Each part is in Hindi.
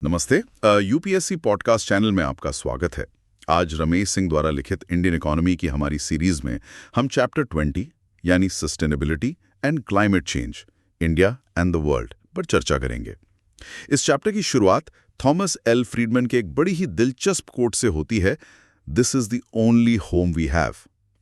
नमस्ते। यूपीएससी पॉडकास्ट चैनल में आपका स्वागत है। आज रमेश सिंह द्वारा लिखित इंडियन इकोनॉमी की हमारी सीरीज में हम चैप्टर 20 यानी sustainability and climate change, India and the world पर चर्चा करेंगे। इस चैप्टर की शुरुआत थॉमस एल फ्रीडमैन के एक बड़ी ही दिलचस्प कोट से होती है, this is the only home we have.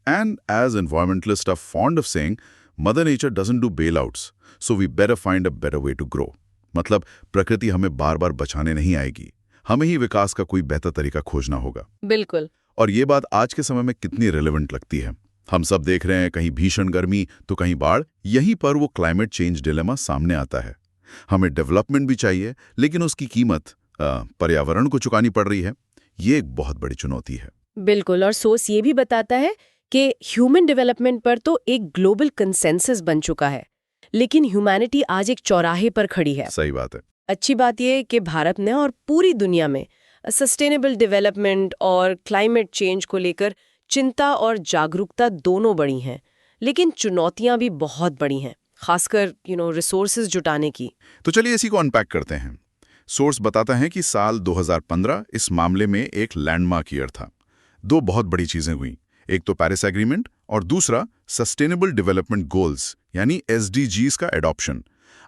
And as environmentalists are fond of saying, mother nature doesn't do bail outs, so we better find a better way to grow. मतलब प्रकृति हमें बार बार बचाने नहीं आएगी, हमें ही विकास का कोई बेहतर तरीका खोजना होगा। बिल्कुल। और ये बात आज के समय में कितनी रेलेवेंट लगती है। हम सब देख रहे हैं, कहीं भीषण गर्मी तो कहीं बाढ़। यहीं पर वो क्लाइमेट चेंज डिलेमा सामने आता है। हमें डेवलपमेंट भी चाहिए, लेकिन उसकी कीमत पर्यावरण को चुकानी पड़ रही है। ये एक बहुत बड़ी चुनौती है। बिल्कुल। और सोर्स ये भी बताता है कि ह्यूमन डेवलपमेंट पर तो एक ग्लोबल कंसेंसस बन चुका है, लेकिन ह्यूमैनिटी आज एक चौराहे पर खड़ी है। सही बात है। अच्छी बात यह है कि भारत ने और पूरी दुनिया में सस्टेनेबल डेवलपमेंट और क्लाइमेट चेंज को लेकर चिंता और जागरूकता दोनों बड़ी हैं, लेकिन चुनौतियां भी बहुत बड़ी हैं, खासकर रिसोर्सेज जुटाने की। तो चलिए इसी को अनपैक करते हैं। सोर्स बताता है कि साल 2015 इस मामले में एक लैंडमार्क ईयर था। दो बहुत बड़ी चीजें हुई, एक तो पेरिस एग्रीमेंट और दूसरा सस्टेनेबल डेवलपमेंट गोल्स यानी एसडीजीज का एडॉप्शन।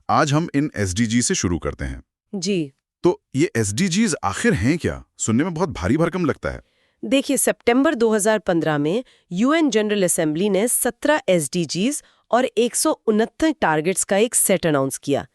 आज हम इन एसडीजी से शुरू करते हैं। जी। तो ये एसडीजीज आखिर हैं क्या? सुनने में बहुत भारी भरकम लगता है। देखिए, सितंबर 2015 में यूएन जनरल असेंबली ने 17 एसडीजीज और 169 टारगेट्स का एक सेट अनाउंस किया।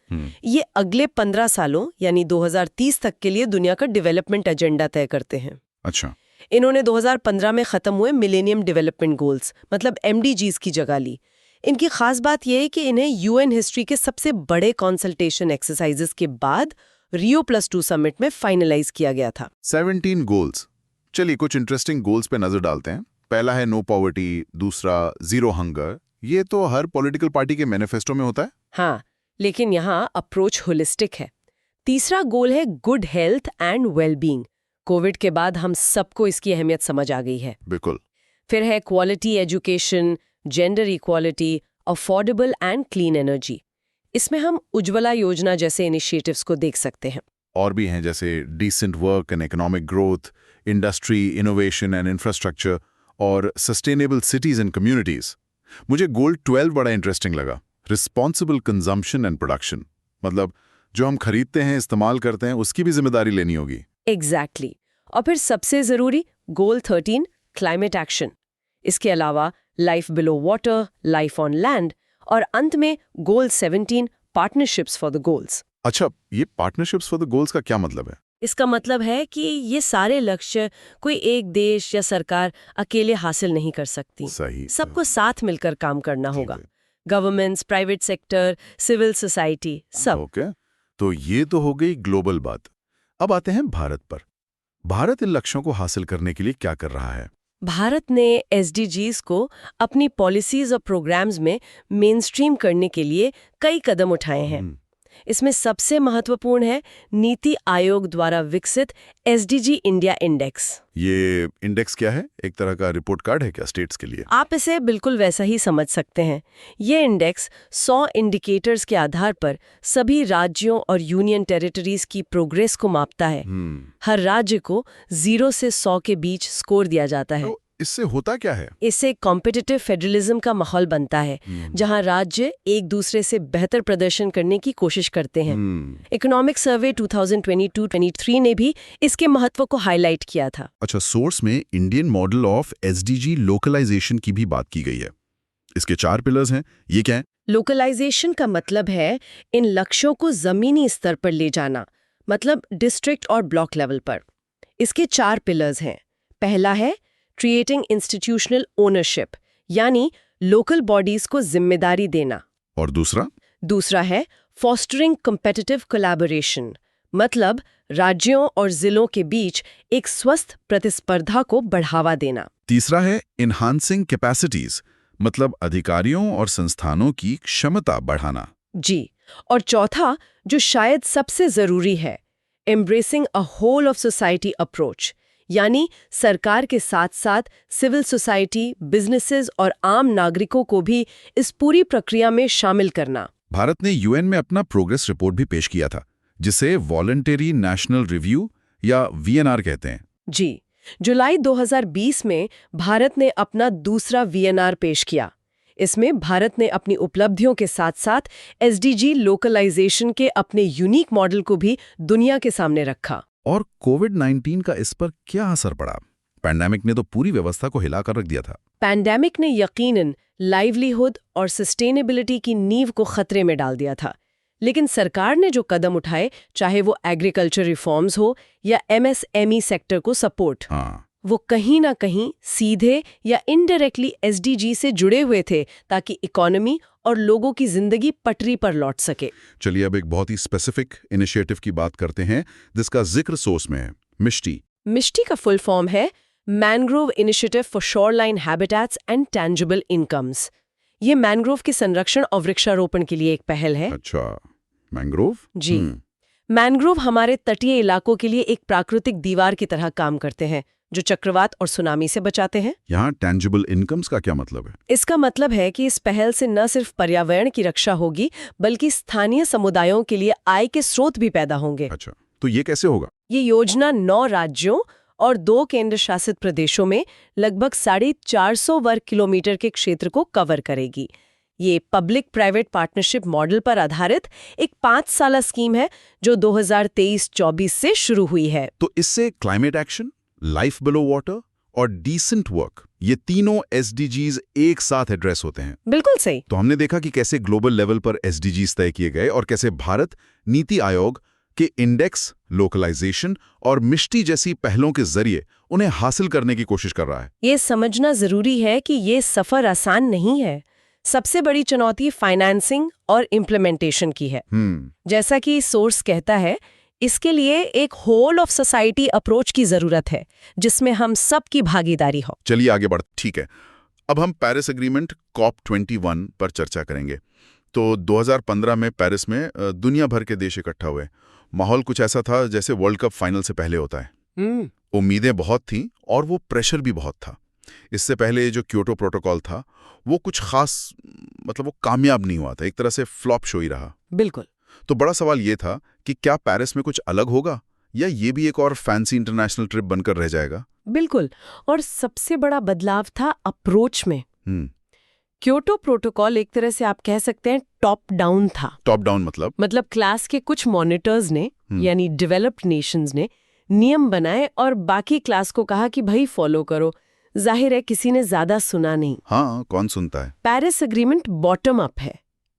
ये अगले 15 सालों यानी 2030 तक के लिए दुनिया का डेवलपमेंट एजेंडा तय करते हैं। अच्छा। इन्होंने 2015 में खत्म हुए मिलेनियम डेवलपमेंट गोल्स मतलब एमडीजीज की जगह ली। इनकी खास बात यह है कि इन्हें यूएन हिस्ट्री के सबसे बड़े कंसल्टेशन एक्सरसाइजेस के बाद Rio+2 समिट में फाइनलाइज किया गया था। 17 गोल्स। चलिए कुछ इंटरेस्टिंग गोल्स पे नजर डालते हैं। पहला है नो पॉवर्टी, दूसरा जीरो हंगर। ये तो हर पॉलिटिकल पार्टी के मैनिफेस्टो में होता है। हाँ, लेकिन यहाँ अप्रोच होलिस्टिक है। तीसरा गोल है good health and wellbeing. Covid के बाद हम सबको इसकी अहमियत समझ आ गई है। बिल्कुल। फिर है quality education, gender equality, affordable and clean energy. इसमें हम उज्ज्वला योजना जैसे इनिशिएटिव्स को देख सकते हैं। और भी हैं जैसे decent work and economic growth, industry, innovation and infrastructure और सस्टेनेबल सिटीज एंड कम्युनिटीज। मुझे गोल 12 बड़ा इंटरेस्टिंग लगा, रिस्पॉन्सिबल कंजम्पशन एंड प्रोडक्शन। मतलब जो हम खरीदते हैं, इस्तेमाल करते हैं, उसकी भी जिम्मेदारी लेनी होगी। एग्जैक्टली। और फिर सबसे जरूरी गोल 13 क्लाइमेट एक्शन। इसके अलावा life below water, life on land और अंत में गोल 17 पार्टनरशिप्स फॉर द गोल्स। अच्छा, ये पार्टनरशिप्स फॉर द गोल्स का क्या मतलब है? इसका मतलब है कि ये सारे लक्ष्य कोई एक देश या सरकार अकेले हासिल नहीं कर सकती। सही। सबको साथ मिलकर काम करना होगा। Governments, private sector, civil society, सब। ओके, तो ये तो हो गई ग्लोबल बात। अब आते हैं भारत पर। भारत इन लक्ष्यों को हासिल करने के लिए क्या कर रहा है? भारत ने एसडीजीज को अपनी पॉलिसीज और प्रोग्राम्स में मेनस्ट्रीम करने के लिए कई कदम उठाए हैं। इसमें सबसे महत्वपूर्ण है नीति आयोग द्वारा विकसित एसडीजी इंडिया इंडेक्स। ये इंडेक्स क्या है? एक तरह का रिपोर्ट कार्ड है क्या स्टेट्स के लिए? आप इसे बिल्कुल वैसा ही समझ सकते हैं। ये इंडेक्स 100 इंडिकेटर्स के आधार पर सभी राज्यों और यूनियन टेरिटरीज की प्रोग्रेस को मापता है। हर राज्य को 0 से 100 के बीच स्कोर दिया जाता है। तो इससे होता क्या है? इससे कॉम्पिटिटिव फेडरलिज्म का माहौल बनता है, जहां राज्य एक दूसरे से बेहतर प्रदर्शन करने की कोशिश करते हैं। इकोनॉमिक सर्वे 2022-23 ने भी इसके महत्व को हाईलाइट किया था। अच्छा, सोर्स में Indian model of SDG localisation की भी बात की गई है। इसके 4 पिलर्स हैं, ये क्या है? लोकलाइजेशन का मतलब है इन लक्ष्यों को जमीनी स्तर पर ले जाना, मतलब डिस्ट्रिक्ट और ब्लॉक लेवल पर। इसके 4 पिलर्स हैं। पहला है क्रिएटिंग इंस्टीट्यूशनल ओनरशिप, यानी लोकल बॉडीज को जिम्मेदारी देना। और दूसरा है फॉस्टरिंग कॉम्पिटिटिव कोलैबोरेशन, मतलब राज्यों और जिलों के बीच एक स्वस्थ प्रतिस्पर्धा को बढ़ावा देना। तीसरा है इन्हांसिंग कैपेसिटीज, मतलब अधिकारियों और संस्थानों की क्षमता बढ़ाना। जी। और चौथा, जो शायद सबसे जरूरी है, embracing a whole of society approach, यानी सरकार के साथ साथ सिविल सोसाइटी, बिजनेसेस और आम नागरिकों को भी इस पूरी प्रक्रिया में शामिल करना। भारत ने यूएन में अपना प्रोग्रेस रिपोर्ट भी पेश किया था, जिसे वॉलंटरी नेशनल रिव्यू या वीएनआर कहते हैं। जी, जुलाई 2020 में भारत ने अपना दूसरा वीएनआर पेश किया। इसमें भारत ने अपनी उपलब्धियों के साथ साथ एसडीजी लोकलाइजेशन के अपने यूनिक मॉडल को भी दुनिया के सामने रखा। और कोविड-19 का इस पर क्या असर पड़ा? पैंडेमिक ने तो पूरी व्यवस्था को हिलाकर रख दिया था। पैंडेमिक ने यकीनन लाइवलीहुड और सस्टेनेबिलिटी की नींव को खतरे में डाल दिया था। लेकिन सरकार ने जो कदम उठाए, चाहे वो एग्रीकल्चर रिफॉर्म्स हो या एमएसएमई सेक्टर को सपोर्ट, वो कहीं ना कहीं सीधे या इनडायरेक्टली एसडीजी से जुड़े हुए थे ताकि इकोनॉमी और लोगों की जिंदगी पटरी पर लौट सके। चलिए अब एक बहुत ही स्पेसिफिक इनिशिएटिव की बात करते हैं जिसका जिक्र सोर्स में है, मिष्टी। मिष्टी का फुल फॉर्म है mangrove initiative for shoreline habitats and tangible incomes. ये मैनग्रोव के संरक्षण और वृक्षारोपण के लिए एक पहल है। अच्छा, मैंग्रोव? जी, मैनग्रोव हमारे तटीय इलाकों के लिए एक प्राकृतिक दीवार की तरह काम करते हैं जो चक्रवात और सुनामी से बचाते हैं। यहाँ टैंजिबल इनकम्स का क्या मतलब है? इसका मतलब है कि इस पहल से न सिर्फ पर्यावरण की रक्षा होगी बल्कि स्थानीय समुदायों के लिए आय के स्रोत भी पैदा होंगे। अच्छा, तो ये कैसे होगा? ये योजना 9 राज्यों और 2 केंद्र शासित प्रदेशों में लगभग 450 वर्ग किलोमीटर के क्षेत्र को कवर करेगी। ये पब्लिक प्राइवेट पार्टनरशिप मॉडल पर आधारित एक 5 साला स्कीम है जो 2023-24 से शुरू हुई है। तो इससे climate action, life below water और डिसेंट वर्क, ये तीनों एसडीजीज एक साथ एड्रेस होते हैं। बिल्कुल सही। तो हमने देखा कि कैसे ग्लोबल लेवल पर एसडीजीज तय किए गए और कैसे भारत नीति आयोग के इंडेक्स, लोकलाइजेशन और मिष्टी जैसी पहलों के जरिए उन्हें हासिल करने की कोशिश कर रहा है। ये समझना जरूरी है कि ये सफर आसान नहीं है। सबसे बड़ी चुनौती फाइनेंसिंग और इम्प्लीमेंटेशन की है। जैसा कि सोर्स कहता है, इसके लिए एक होल ऑफ सोसाइटी अप्रोच की जरूरत है जिसमें हम सब की भागीदारी हो। चलिए आगे बढ़। ठीक है, अब हम पेरिस एग्रीमेंट COP21 पर चर्चा करेंगे। तो 2015 में पेरिस में दुनिया भर के देश इकट्ठा हुए। माहौल कुछ ऐसा था जैसे वर्ल्ड कप फाइनल से पहले होता है। उम्मीदें बहुत थीं और वो प्रेशर भी बहुत था। इससे पहले जो क्योटो प्रोटोकॉल था वो कुछ खास मतलब वो कामयाब नहीं हुआ था, एक तरह से फ्लॉप शो ही रहा। बिल्कुल। तो बड़ा सवाल ये था कि क्या पेरिस में कुछ अलग होगा या ये भी एक और फैंसी इंटरनेशनल ट्रिप बनकर रह जाएगा? बिल्कुल। और सबसे बड़ा बदलाव था अप्रोच में। क्योटो प्रोटोकॉल एक तरह से आप कह सकते हैं टॉप डाउन था। टॉप डाउन मतलब क्लास के कुछ मॉनिटर्स ने यानी डेवलप्ड नेशंस ने नियम बनाए और बाकी क्लास को कहा कि भाई फॉलो करो। जाहिर है किसी ने ज्यादा सुना नहीं। हाँ, कौन सुनता है? पेरिस एग्रीमेंट बॉटम अप है।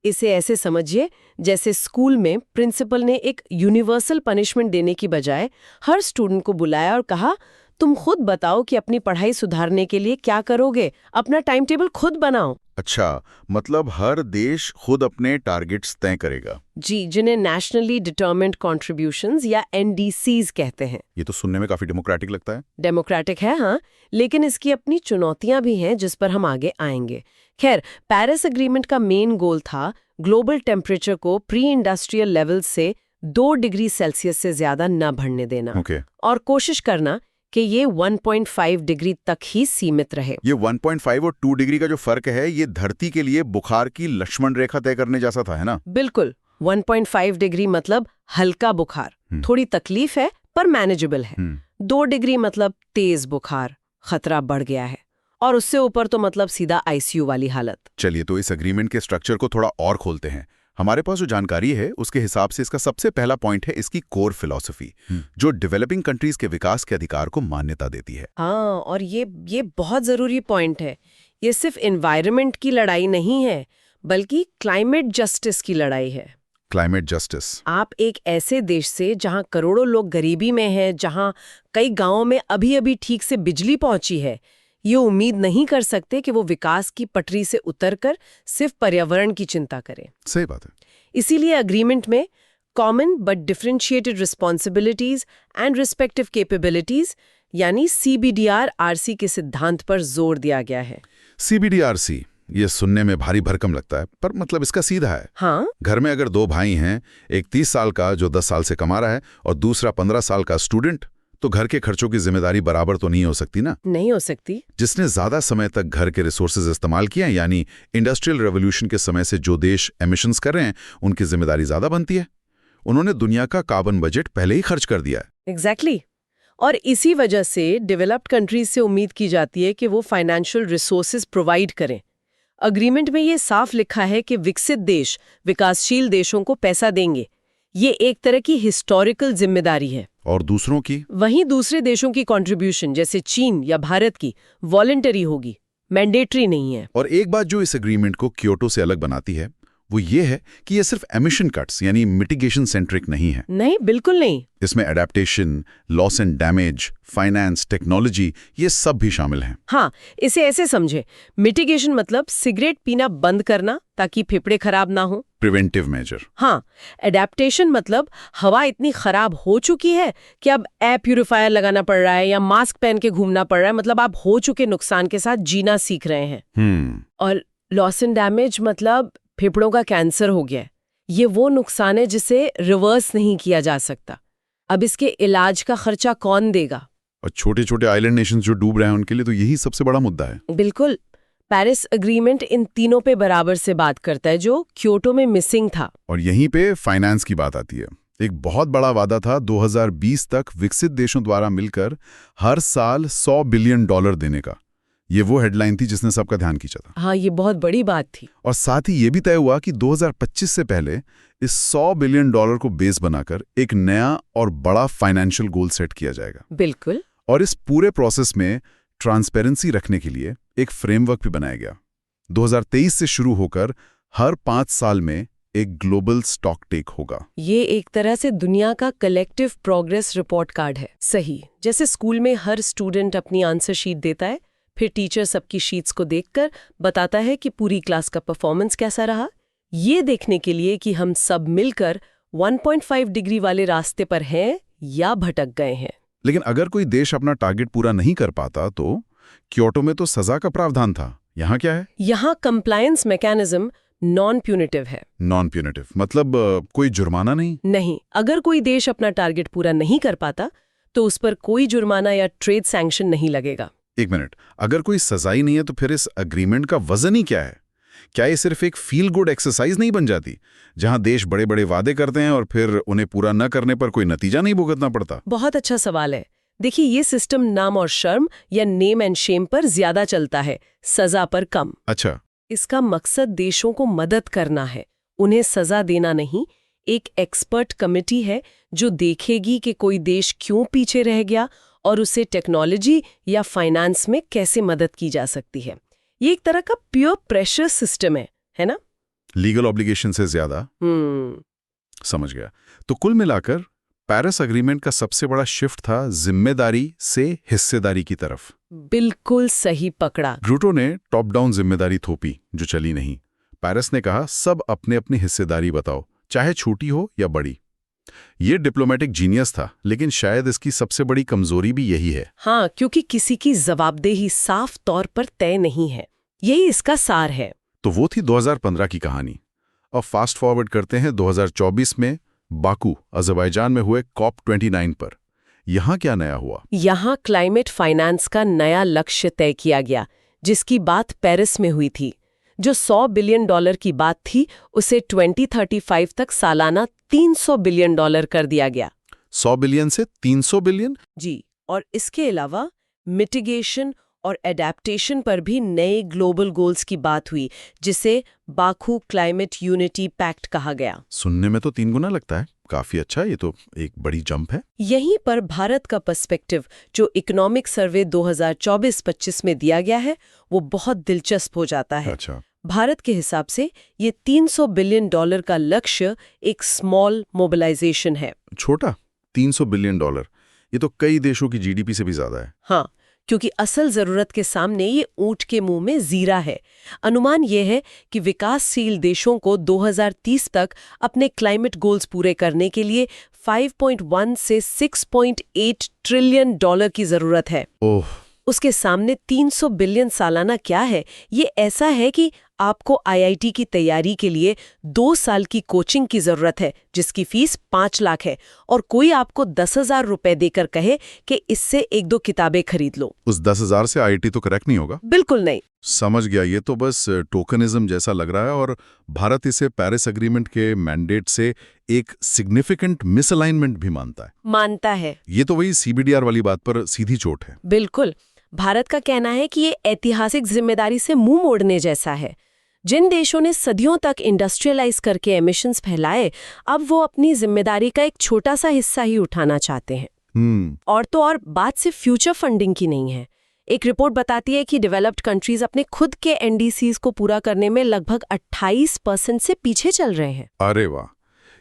इसे ऐसे समझिए जैसे स्कूल में प्रिंसिपल ने एक यूनिवर्सल पनिशमेंट देने की बजाय हर स्टूडेंट को बुलाया और कहा, तुम खुद बताओ कि अपनी पढ़ाई सुधारने के लिए क्या करोगे, अपना टाइम टेबल खुद बनाओ। अच्छा, मतलब हर देश खुद अपने टारगेट्स तय करेगा। जी, जिन्हें नेशनली डिटरमिन्ड कॉन्ट्रीब्यूशंस या NDCs कहते हैं। ये तो सुनने में काफी डेमोक्रेटिक लगता है। डेमोक्रेटिक है, हाँ, लेकिन इसकी अपनी चुनौतियां भी हैं जिस पर हम आगे आएंगे। खैर, पेरिस एग्रीमेंट का मेन गोल था ग्लोबल टेम्परेचर को प्री इंडस्ट्रियल लेवल से 2 डिग्री सेल्सियस से ज्यादा न बढ़ने देना। और कोशिश करना कि ये 1.5 डिग्री तक ही सीमित रहे। ये 1.5 और 2 डिग्री का जो फर्क है ये धरती के लिए बुखार की लक्ष्मण रेखा तय करने जैसा था, है ना? बिल्कुल। 1.5 डिग्री मतलब हल्का बुखार, थोड़ी तकलीफ है पर मैनेजेबल है। 2 डिग्री मतलब तेज बुखार, खतरा बढ़ गया है। और उससे ऊपर तो मतलब सीधा ICU वाली हालत। चलिए तो इस एग्रीमेंट के स्ट्रक्चर को थोड़ा और खोलते हैं। हमारे पास जो जानकारी है उसके हिसाब से इसका सबसे पहला पॉइंट है इसकी कोर फिलॉसफी, जो डेवलपिंग कंट्रीज के विकास के अधिकार को मान्यता देती है। हाँ, और ये बहुत जरूरी पॉइंट है। ये सिर्फ एनवायरनमेंट की लड़ाई नहीं है बल्कि क्लाइमेट जस्टिस की लड़ाई है। Climate justice. आप एक ऐसे देश से जहां करोड़ों लोग गरीबी में हैं, जहां कई गांवों में अभी अभी ठीक से बिजली पहुंची है, ये उम्मीद नहीं कर सकते कि वो विकास की पटरी से उतरकर सिर्फ पर्यावरण की चिंता करे। सही बात है। इसीलिए एग्रीमेंट में common but differentiated responsibilities and respective capabilities यानी CBDR-RC के सिद्धांत पर जोर दिया गया है। CBDR-C, ये सुनने में भारी भरकम लगता है पर मतलब इसका सीधा है। हाँ? घर में अगर 2 भाई हैं, एक 30 साल का जो 10 साल से कमा रहा है और दूसरा 15 साल का स्टूडेंट, तो घर के खर्चों की जिम्मेदारी बराबर तो नहीं हो सकती ना? नहीं हो सकती। जिसने ज्यादा समय तक घर के रिसोर्सेज इस्तेमाल किए हैं, यानी इंडस्ट्रियल रेवोल्यूशन के समय से जो देश एमिशंस कर रहे हैं, उनकी जिम्मेदारी ज्यादा बनती है। उन्होंने दुनिया का कार्बन बजट पहले ही खर्च कर दिया है। एग्जैक्टली और इसी वजह से डेवलप्ड कंट्रीज से उम्मीद की जाती है कि वो फाइनेंशियल रिसोर्सेज प्रोवाइड करें। अग्रीमेंट में ये साफ लिखा है कि विकसित देश विकासशील देशों को पैसा देंगे। ये एक तरह की हिस्टोरिकल जिम्मेदारी है। और दूसरों की? वहीं दूसरे देशों की कंट्रीब्यूशन जैसे चीन या भारत की वॉलंटरी होगी, मैंडेटरी नहीं है। और एक बात जो इस एग्रीमेंट को क्योटो से अलग बनाती है वो ये है कि ये सिर्फ एमिशन कट्स यानी मिटिगेशन सेंट्रिक नहीं है। नहीं, बिल्कुल नहीं। इसमें adaptation, loss and damage, finance, technology ये सब भी शामिल हैं। हाँ, इसे ऐसे समझे, मिटिगेशन मतलब सिगरेट पीना बंद करना ताकि फेफड़े खराब ना हो, प्रिवेंटिव मेजर। हाँ, एडेप्टेशन मतलब हवा इतनी खराब हो चुकी है कि अब एयर प्यूरिफायर लगाना पड़ रहा है या मास्क पहन के घूमना पड़ रहा है, मतलब आप हो चुके नुकसान के साथ जीना सीख रहे हैं। और लॉस एंड डैमेज मतलब फेफड़ों का कैंसर हो गया है। ये वो नुकसान है जिसे रिवर्स नहीं किया जा सकता। अब इसके इलाज का खर्चा कौन देगा? और छोटे छोटे आइलैंड नेशंस जो डूब रहे हैं उनके लिए तो यही सबसे बड़ा मुद्दा है। बिल्कुल। पेरिस एग्रीमेंट इन तीनों पे बराबर से बात करता है जो क्योटो में मिसिंग था। और यहीं पे फाइनेंस की बात आती है। एक बहुत बड़ा वादा था 2020 तक विकसित देशों द्वारा मिलकर हर साल $100 बिलियन देने का। ये वो हेडलाइन थी जिसने सबका ध्यान खींचा था। हाँ, ये बहुत बड़ी बात थी। और साथ ही ये भी तय हुआ कि 2025 से पहले इस $100 बिलियन को बेस बनाकर एक नया और बड़ा फाइनेंशियल गोल सेट किया जाएगा। बिल्कुल। और इस पूरे प्रोसेस में ट्रांसपेरेंसी रखने के लिए एक फ्रेमवर्क भी बनाया गया। 2023 से शुरू होकर हर 5 साल में एक ग्लोबल स्टॉक टेक होगा। ये एक तरह से दुनिया का कलेक्टिव प्रोग्रेस रिपोर्ट कार्ड है। सही, जैसे स्कूल में हर स्टूडेंट अपनी आंसर शीट देता है, फिर टीचर सबकी शीट्स को देखकर बताता है कि पूरी क्लास का परफॉर्मेंस कैसा रहा। ये देखने के लिए कि हम सब मिलकर 1.5 डिग्री वाले रास्ते पर हैं या भटक गए हैं। लेकिन अगर कोई देश अपना टारगेट पूरा नहीं कर पाता तो क्योटो में तो सजा का प्रावधान था। यहाँ क्या है? यहाँ कंप्लायंस मैकेनिज्म नॉन प्यूनिटिव है। नॉन प्यूनिटिव मतलब कोई जुर्माना नहीं? नहीं, अगर कोई देश अपना टारगेट पूरा नहीं कर पाता तो उस पर कोई जुर्माना या ट्रेड सैंक्शन नहीं लगेगा। एक मिनट, अगर कोई सजा ही नहीं है तो फिर इस अग्रीमेंट का वजन ही क्या है? क्या ये सिर्फ एक फील गुड एक्सरसाइज नहीं बन जाती जहां देश बड़े बड़े वादे करते हैं और फिर उन्हें पूरा न करने पर कोई नतीजा नहीं भुगतना पड़ता? बहुत अच्छा सवाल है। देखिए, ये सिस्टम नाम और शर्म या नेम एंड शेम पर ज्यादा चलता है, सजा पर कम। अच्छा। इसका मकसद देशों को मदद करना है, उन्हें सजा देना नहीं। एक एक्सपर्ट कमेटी है जो देखेगी कि कोई देश क्यों पीछे रह गया और उसे टेक्नोलॉजी या फाइनेंस में कैसे मदद की जा सकती है। ये एक तरह का प्योर प्रेशर सिस्टम है ना? लीगल ऑब्लिगेशन से ज्यादा। समझ गया। तो कुल मिलाकर पेरिस एग्रीमेंट का सबसे बड़ा शिफ्ट था जिम्मेदारी से हिस्सेदारी की तरफ। बिल्कुल सही पकड़ा। क्योटो ने टॉप डाउन जिम्मेदारी थोपी जो चली नहीं। पेरिस ने कहा सब अपने अपनी हिस्सेदारी बताओ, चाहे छोटी हो या बड़ी। ये डिप्लोमेटिक जीनियस था, लेकिन शायद इसकी सबसे बड़ी कमजोरी भी यही है। हाँ, क्योंकि किसी की जवाबदेही साफ तौर पर तय नहीं है। यही इसका सार है। तो वो थी 2015 की कहानी। अब फास्ट फॉरवर्ड करते हैं 2024 में बाकू अज़रबैजान में हुए COP29 पर। यहाँ क्या नया हुआ? यहाँ क्लाइमेट फाइनेंस का नया लक्ष्य तय किया गया, जिसकी बात पेरिस में हुई थी। जो $100 बिलियन की बात थी उसे 2035 तक सालाना $300 बिलियन कर दिया गया। 100 बिलियन से 300 बिलियन? जी। और इसके अलावा मिटिगेशन और एडेप्टेशन पर भी नए ग्लोबल गोल्स की बात हुई, जिसे बाकू क्लाइमेट यूनिटी पैक्ट कहा गया। सुनने में तो 3 गुना लगता है। काफी अच्छा, ये तो एक बड़ी जंप है। यहीं पर भारत का पर्सपेक्टिव जो इकोनॉमिक सर्वे 2024-25 में दिया गया है वो बहुत दिलचस्प हो जाता है। अच्छा। भारत के हिसाब से ये $300 बिलियन का लक्ष्य एक स्मॉल मोबिलाइजेशन है। छोटा? $300 बिलियन, ये तो कई देशों की जीडीपी से भी ज्यादा है। हाँ, क्योंकि असल जरूरत के सामने ये ऊंट के मुंह में जीरा है। अनुमान ये है कि विकासशील देशों को 2030 तक अपने क्लाइमेट गोल्स पूरे करने के लिए 5.1 से 6.8 ट्रिलियन डॉलर की जरूरत है। ओह। उसके सामने 300 बिलियन सालाना क्या है? ये ऐसा है कि आपको आईआईटी की तैयारी के लिए 2 साल की कोचिंग की जरूरत है जिसकी फीस 5 लाख है, और कोई आपको 10,000 रुपए देकर कहे कि इससे 1-2 किताबें खरीद लो। उस 10,000 से आईआईटी तो क्रैक नहीं होगा? बिल्कुल नहीं। समझ गया, ये तो बस टोकनिज्म जैसा लग रहा है, और भारत इसे पेरिस एग्रीमेंट के मैंडेट से एक सिग्निफिकेंट मिसअलाइनमेंट भी मानता है। ये तो वही सीबीडीआर वाली बात पर सीधी चोट है। बिल्कुल। भारत का कहना है कि ये ऐतिहासिक जिम्मेदारी से मुंह मोड़ने जैसा है। जिन देशों ने सदियों तक इंडस्ट्रियलाइज करके एमिशंस फैलाए, अब वो अपनी जिम्मेदारी का एक छोटा सा हिस्सा ही उठाना चाहते हैं। और तो और बात सिर्फ फ्यूचर फंडिंग की नहीं है। एक रिपोर्ट बताती है कि डेवलप्ड कंट्रीज अपने खुद के एनडीसीज को पूरा करने में लगभग 28% से पीछे चल रहे हैं। अरे वाह,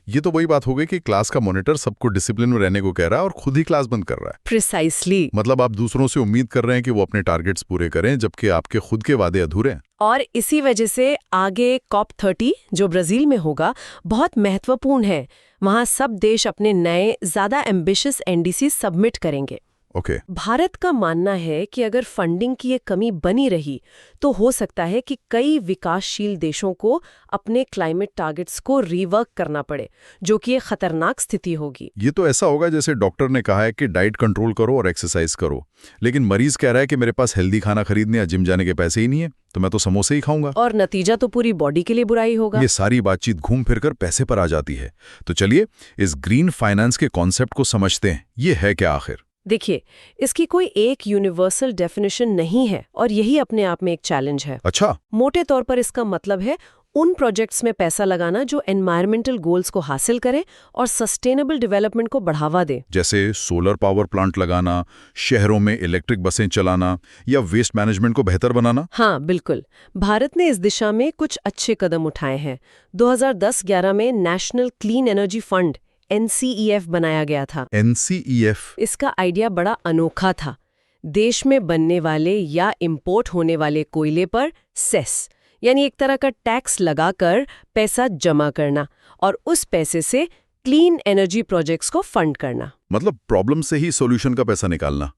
ये तो वही बात हो गई कि क्लास का मॉनिटर सबको डिसिप्लिन में रहने को कह रहा है और खुद ही क्लास बंद कर रहा है। प्रिसाइसली। मतलब आप दूसरों से उम्मीद कर रहे हैं कि वो अपने टारगेट्स पूरे करें, जबकि आपके खुद के वादे अधूरे हैं। और इसी वजह से आगे COP30 जो ब्राजील में होगा बहुत महत्वपूर्ण है। वहां सब देश अपने नए ज्यादा एम्बिशियस एनडीसी सबमिट करेंगे। ओके। भारत का मानना है कि अगर फंडिंग की ये कमी बनी रही तो हो सकता है कि कई विकासशील देशों को अपने क्लाइमेट टारगेट्स को रीवर्क करना पड़े, जो कि एक खतरनाक स्थिति होगी। ये तो ऐसा होगा जैसे डॉक्टर ने कहा है कि डाइट कंट्रोल करो और एक्सरसाइज करो, लेकिन मरीज कह रहा है कि मेरे पास हेल्दी खाना खरीदने या जिम जाने के पैसे ही नहीं है, तो मैं तो समोसे ही खाऊंगा। और नतीजा तो पूरी बॉडी के लिए बुराई होगा। ये सारी बातचीत घूम फिरकर पैसे पर आ जाती है। तो चलिए इस ग्रीन फाइनेंस के कॉन्सेप्ट को समझते हैं। ये है क्या आखिर? देखिए, इसकी कोई एक यूनिवर्सल डेफिनेशन नहीं है और यही अपने आप में एक चैलेंज है। अच्छा। मोटे तौर पर इसका मतलब है उन प्रोजेक्ट्स में पैसा लगाना जो एनवायरमेंटल गोल्स को हासिल करे और सस्टेनेबल डेवलपमेंट को बढ़ावा दे। जैसे सोलर पावर प्लांट लगाना, शहरों में इलेक्ट्रिक बसें चलाना या वेस्ट मैनेजमेंट को बेहतर बनाना। हाँ बिल्कुल। भारत ने इस दिशा में कुछ अच्छे कदम उठाए हैं। 2010-11 में national clean energy fund NCEF बनाया गया था। NCEF? इसका आइडिया बड़ा अनोखा था। देश में बनने वाले या इंपोर्ट होने वाले कोयले पर सेस यानी एक तरह का टैक्स लगाकर पैसा जमा करना और उस पैसे से क्लीन एनर्जी प्रोजेक्ट्स को फंड करना। मतलब प्रॉब्लम से ही सॉल्यूशन का पैसा निकालना।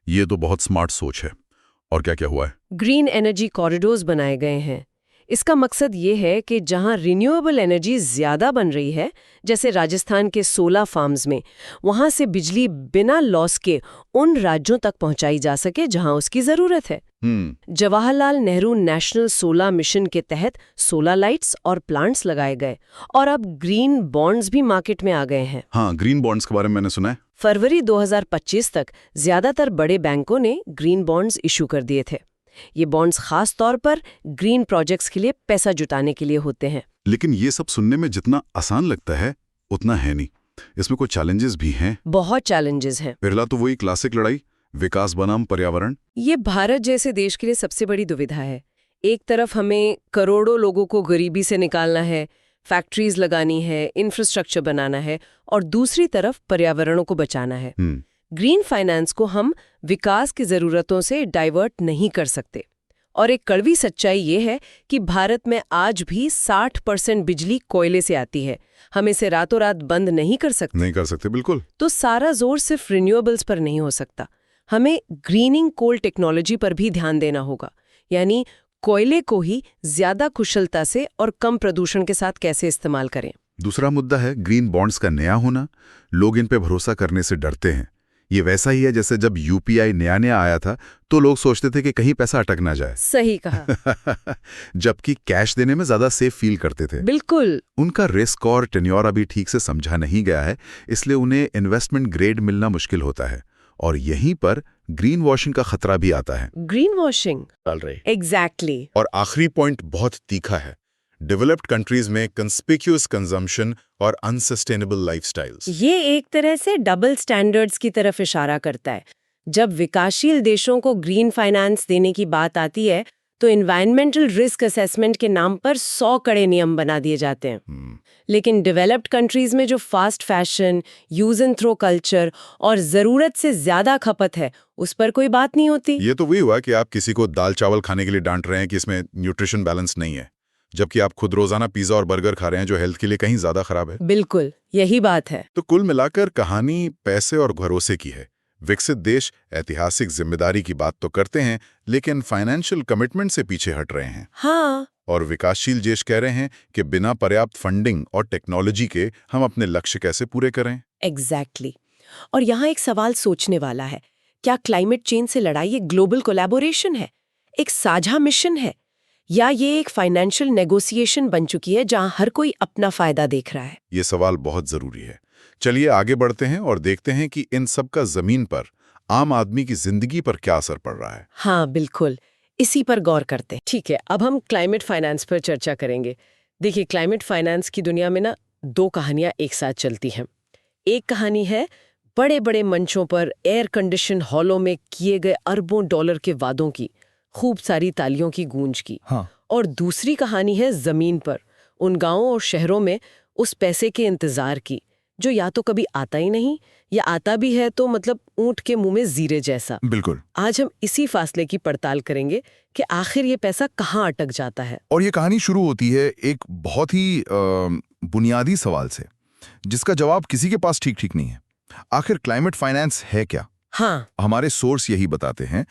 ये तो बहुत स्मार्ट सोच है। और क्या क्या हुआ है? ग्रीन एनर्जी कॉरिडोर्स बनाए गए हैं। इसका मकसद ये है कि जहां रिन्यूएबल एनर्जी ज्यादा बन रही है, जैसे राजस्थान के 16 फार्म्स में, वहां से बिजली बिना लॉस के उन राज्यों तक पहुंचाई जा सके जहां उसकी जरूरत है। Jawaharlal Nehru national solar mission के तहत सोलर लाइट्स और प्लांट्स लगाए गए और अब ग्रीन बॉन्ड्स भी मार्केट में आ गए हैं। हाँ, ग्रीन बॉन्ड्स के बारे में मैंने सुना है। फरवरी 2025 तक ज्यादातर बड़े बैंकों ने ग्रीन बॉन्ड्स इशू कर दिए थे। ये बॉन्ड्स खास तौर पर ग्रीन प्रोजेक्ट्स के लिए पैसा जुटाने के लिए होते हैं। लेकिन ये सब सुनने में जितना आसान लगता है उतना है नहीं। इसमें कुछ चैलेंजेस भी हैं। बहुत चैलेंजेस हैं। पहला तो वही क्लासिक लड़ाई, विकास बनाम पर्यावरण। ये भारत जैसे देश के लिए सबसे बड़ी दुविधा है। एक तरफ हमें करोड़ों लोगों को गरीबी से निकालना है, फैक्ट्रीज लगानी है, इंफ्रास्ट्रक्चर बनाना है, और दूसरी तरफ पर्यावरण को बचाना है। ग्रीन फाइनेंस को हम विकास की जरूरतों से डाइवर्ट नहीं कर सकते। और एक कड़वी सच्चाई ये है कि भारत में आज भी 60% बिजली कोयले से आती है। हम इसे रातों रात बंद नहीं कर सकते। बिल्कुल। तो सारा जोर सिर्फ रिन्यूएबल्स पर नहीं हो सकता। हमें ग्रीनिंग कोल टेक्नोलॉजी पर भी ध्यान देना होगा, यानी कोयले को ही ज्यादा कुशलता से और कम प्रदूषण के साथ कैसे इस्तेमाल करें। दूसरा मुद्दा है ग्रीन बॉन्ड्स का नया होना। लोग इन पे भरोसा करने से डरते हैं। ये वैसा ही है जैसे जब UPI नया आया था तो लोग सोचते थे कि कहीं पैसा अटक ना जाए। सही कहा। जबकि कैश देने में ज्यादा सेफ फील करते थे। बिल्कुल। उनका रिस्क और टेन्योर अभी ठीक से समझा नहीं गया है, इसलिए उन्हें इन्वेस्टमेंट ग्रेड मिलना मुश्किल होता है। और यहीं पर ग्रीन वॉशिंग का खतरा भी आता है। ग्रीन वॉशिंग चल रही। एग्जैक्टली। और आखिरी पॉइंट बहुत तीखा है। डेवलप्ड कंट्रीज में कंस्पिक्यूअस कंजम्पशन और अनसस्टेनेबल लाइफस्टाइल्स। ये एक तरह से डबल स्टैंडर्ड्स की तरफ इशारा करता है। जब विकासशील देशों को ग्रीन फाइनेंस देने की बात आती है तो एनवायरमेंटल रिस्क असेसमेंट के नाम पर 100 कड़े नियम बना दिए जाते हैं। लेकिन डेवलप्ड कंट्रीज में जो fast fashion, use and throw culture और जरूरत से ज्यादा खपत है, उस पर कोई बात नहीं होती। ये तो वही हुआ कि आप किसी को दाल चावल खाने के लिए डांट रहे हैं कि इसमें न्यूट्रिशन बैलेंस नहीं है, जबकि आप खुद रोजाना पिज्जा और बर्गर खा रहे हैं जो हेल्थ के लिए कहीं ज्यादा खराब है। बिल्कुल यही बात है। तो कुल मिलाकर कहानी पैसे और भरोसे की है। विकसित देश ऐतिहासिक जिम्मेदारी की बात तो करते हैं, लेकिन फाइनेंशियल कमिटमेंट से पीछे हट रहे हैं। हाँ, और विकासशील देश कह रहे हैं कि बिना पर्याप्त फंडिंग और टेक्नोलॉजी के हम अपने लक्ष्य कैसे पूरे करें। एग्जैक्टली और यहाँ एक सवाल सोचने वाला है, क्या क्लाइमेट चेंज से लड़ाई एक ग्लोबल कोलैबोरेशन है, एक साझा मिशन है, या ये एक फाइनेंशियल नेगोशिएशन बन चुकी है जहां हर कोई अपना फायदा देख रहा है? ये सवाल बहुत जरूरी है। चलिए आगे बढ़ते हैं और देखते हैं कि इन सब का जमीन पर, आम आदमी की जिंदगी पर क्या असर पड़ रहा है। हाँ बिल्कुल, इसी पर गौर करते हैं। ठीक है, अब हम क्लाइमेट फाइनेंस पर चर्चा करेंगे। देखिए, क्लाइमेट फाइनेंस की दुनिया में ना दो कहानियां एक साथ चलती हैं। एक कहानी है बड़े बड़े मंचों पर एयर कंडीशन हॉलों में किए गए अरबों डॉलर के वादों की, खूब सारी तालियों की गूंज की। हाँ। और दूसरी कहानी है जमीन पर, उन गांवों और शहरों में उस पैसे के इंतजार की जो या तो कभी आता ही नहीं, या आता भी है तो मतलब ऊंट के मुंह में जीरे जैसा। बिल्कुल। आज हम इसी फासले की पड़ताल करेंगे कि आखिर ये पैसा कहाँ अटक जाता है। और ये कहानी शुरू होती है एक बहुत ही बुनियादी सवाल से, जिसका जवाब किसी के पास ठीक ठीक नहीं है। आखिर क्लाइमेट फाइनेंस है क्या? हाँ, हमारे सोर्स यही बताते हैं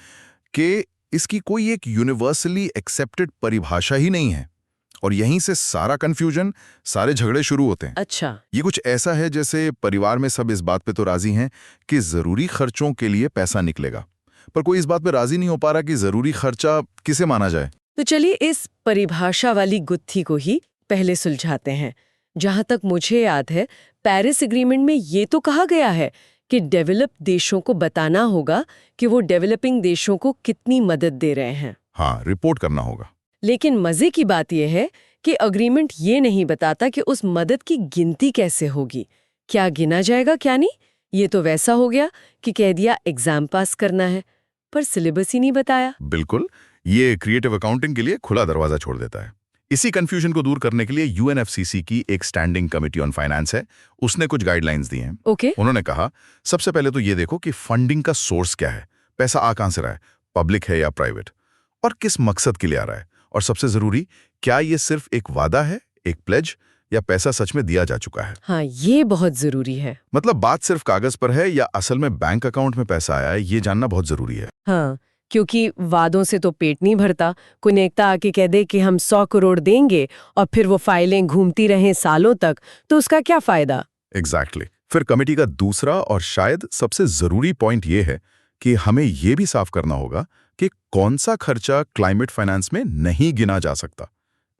कि इसकी कोई एक यूनिवर्सली एक्सेप्टेड परिभाषा ही नहीं है, और यहीं से सारा कंफ्यूजन, सारे झगड़े शुरू होते हैं। अच्छा। ये कुछ ऐसा है जैसे परिवार में सब इस बात पे तो राजी हैं कि जरूरी खर्चों के लिए पैसा निकलेगा, पर कोई इस बात पे राजी नहीं हो पा रहा कि जरूरी खर्चा किसे माना जाए। तो चलिए इस परिभाषा वाली गुत्थी को ही पहले सुलझाते हैं। जहां तक मुझे याद है, पेरिस एग्रीमेंट में ये तो कहा गया है कि डेवलप देशों को बताना होगा कि वो डेवलपिंग देशों को कितनी मदद दे रहे हैं। हाँ, रिपोर्ट करना होगा। लेकिन मजे की बात यह है कि अग्रीमेंट ये नहीं बताता कि उस मदद की गिनती कैसे होगी, क्या गिना जाएगा क्या नहीं। ये तो वैसा हो गया कि कह दिया एग्जाम पास करना है, पर सिलेबस ही नहीं बताया। बिल्कुल, ये क्रिएटिव अकाउंटिंग के लिए खुला दरवाजा छोड़ देता है। इसी कंफ्यूजन को दूर करने के लिए यूएनएफसीसी की एक स्टैंडिंग कमेटी ऑन फाइनेंस है, उसने कुछ गाइडलाइंस दी हैं। ओके। उन्होंने कहा, सबसे पहले तो ये देखो कि फंडिंग का सोर्स क्या है, पैसा आ कहां से रहा है, पब्लिक है या प्राइवेट, और किस मकसद के लिए आ रहा है, और सबसे जरूरी, क्या ये सिर्फ एक वादा है, एक प्लेज, या पैसा सच में दिया जा चुका है। हाँ, ये बहुत जरूरी है। मतलब बात सिर्फ कागज पर है या असल में बैंक अकाउंट में पैसा आया है, ये जानना बहुत जरूरी है। हाँ, क्योंकि वादों से तो पेट नहीं भरता। कोई नेता आके कह दे कि हम 100 करोड़ देंगे और फिर वो फाइलें घूमती रहें सालों तक, तो उसका क्या फायदा? एग्जैक्टली। फिर कमेटी का दूसरा और शायद सबसे जरूरी पॉइंट ये है कि हमें ये भी साफ करना होगा कि कौन सा खर्चा क्लाइमेट फाइनेंस में नहीं गिना जा सकता।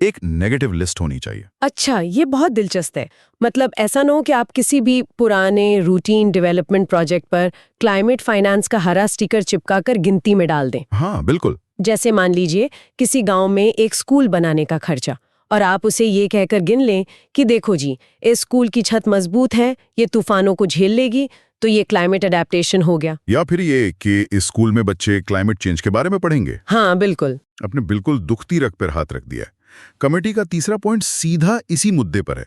एक नेगेटिव लिस्ट होनी चाहिए। अच्छा, ये बहुत दिलचस्प है। मतलब ऐसा ना हो कि आप किसी भी पुराने रूटीन डेवलपमेंट प्रोजेक्ट पर क्लाइमेट फाइनेंस का हरा स्टिकर चिपकाकर गिनती में डाल दें। हाँ बिल्कुल। जैसे मान लीजिए किसी गांव में एक स्कूल बनाने का खर्चा, और आप उसे ये कहकर गिन लें कि देखो जी, इस स्कूल की छत मजबूत है, ये तूफानों को झेल लेगी, तो ये क्लाइमेट अडेप्टेशन हो गया। या फिर ये कि इस स्कूल में बच्चे क्लाइमेट चेंज के बारे में पढ़ेंगे। हाँ बिल्कुल। अपने बिल्कुल दुखती रग पर हाथ रख दिया है। कमेटी का तीसरा पॉइंट सीधा इसी मुद्दे पर है।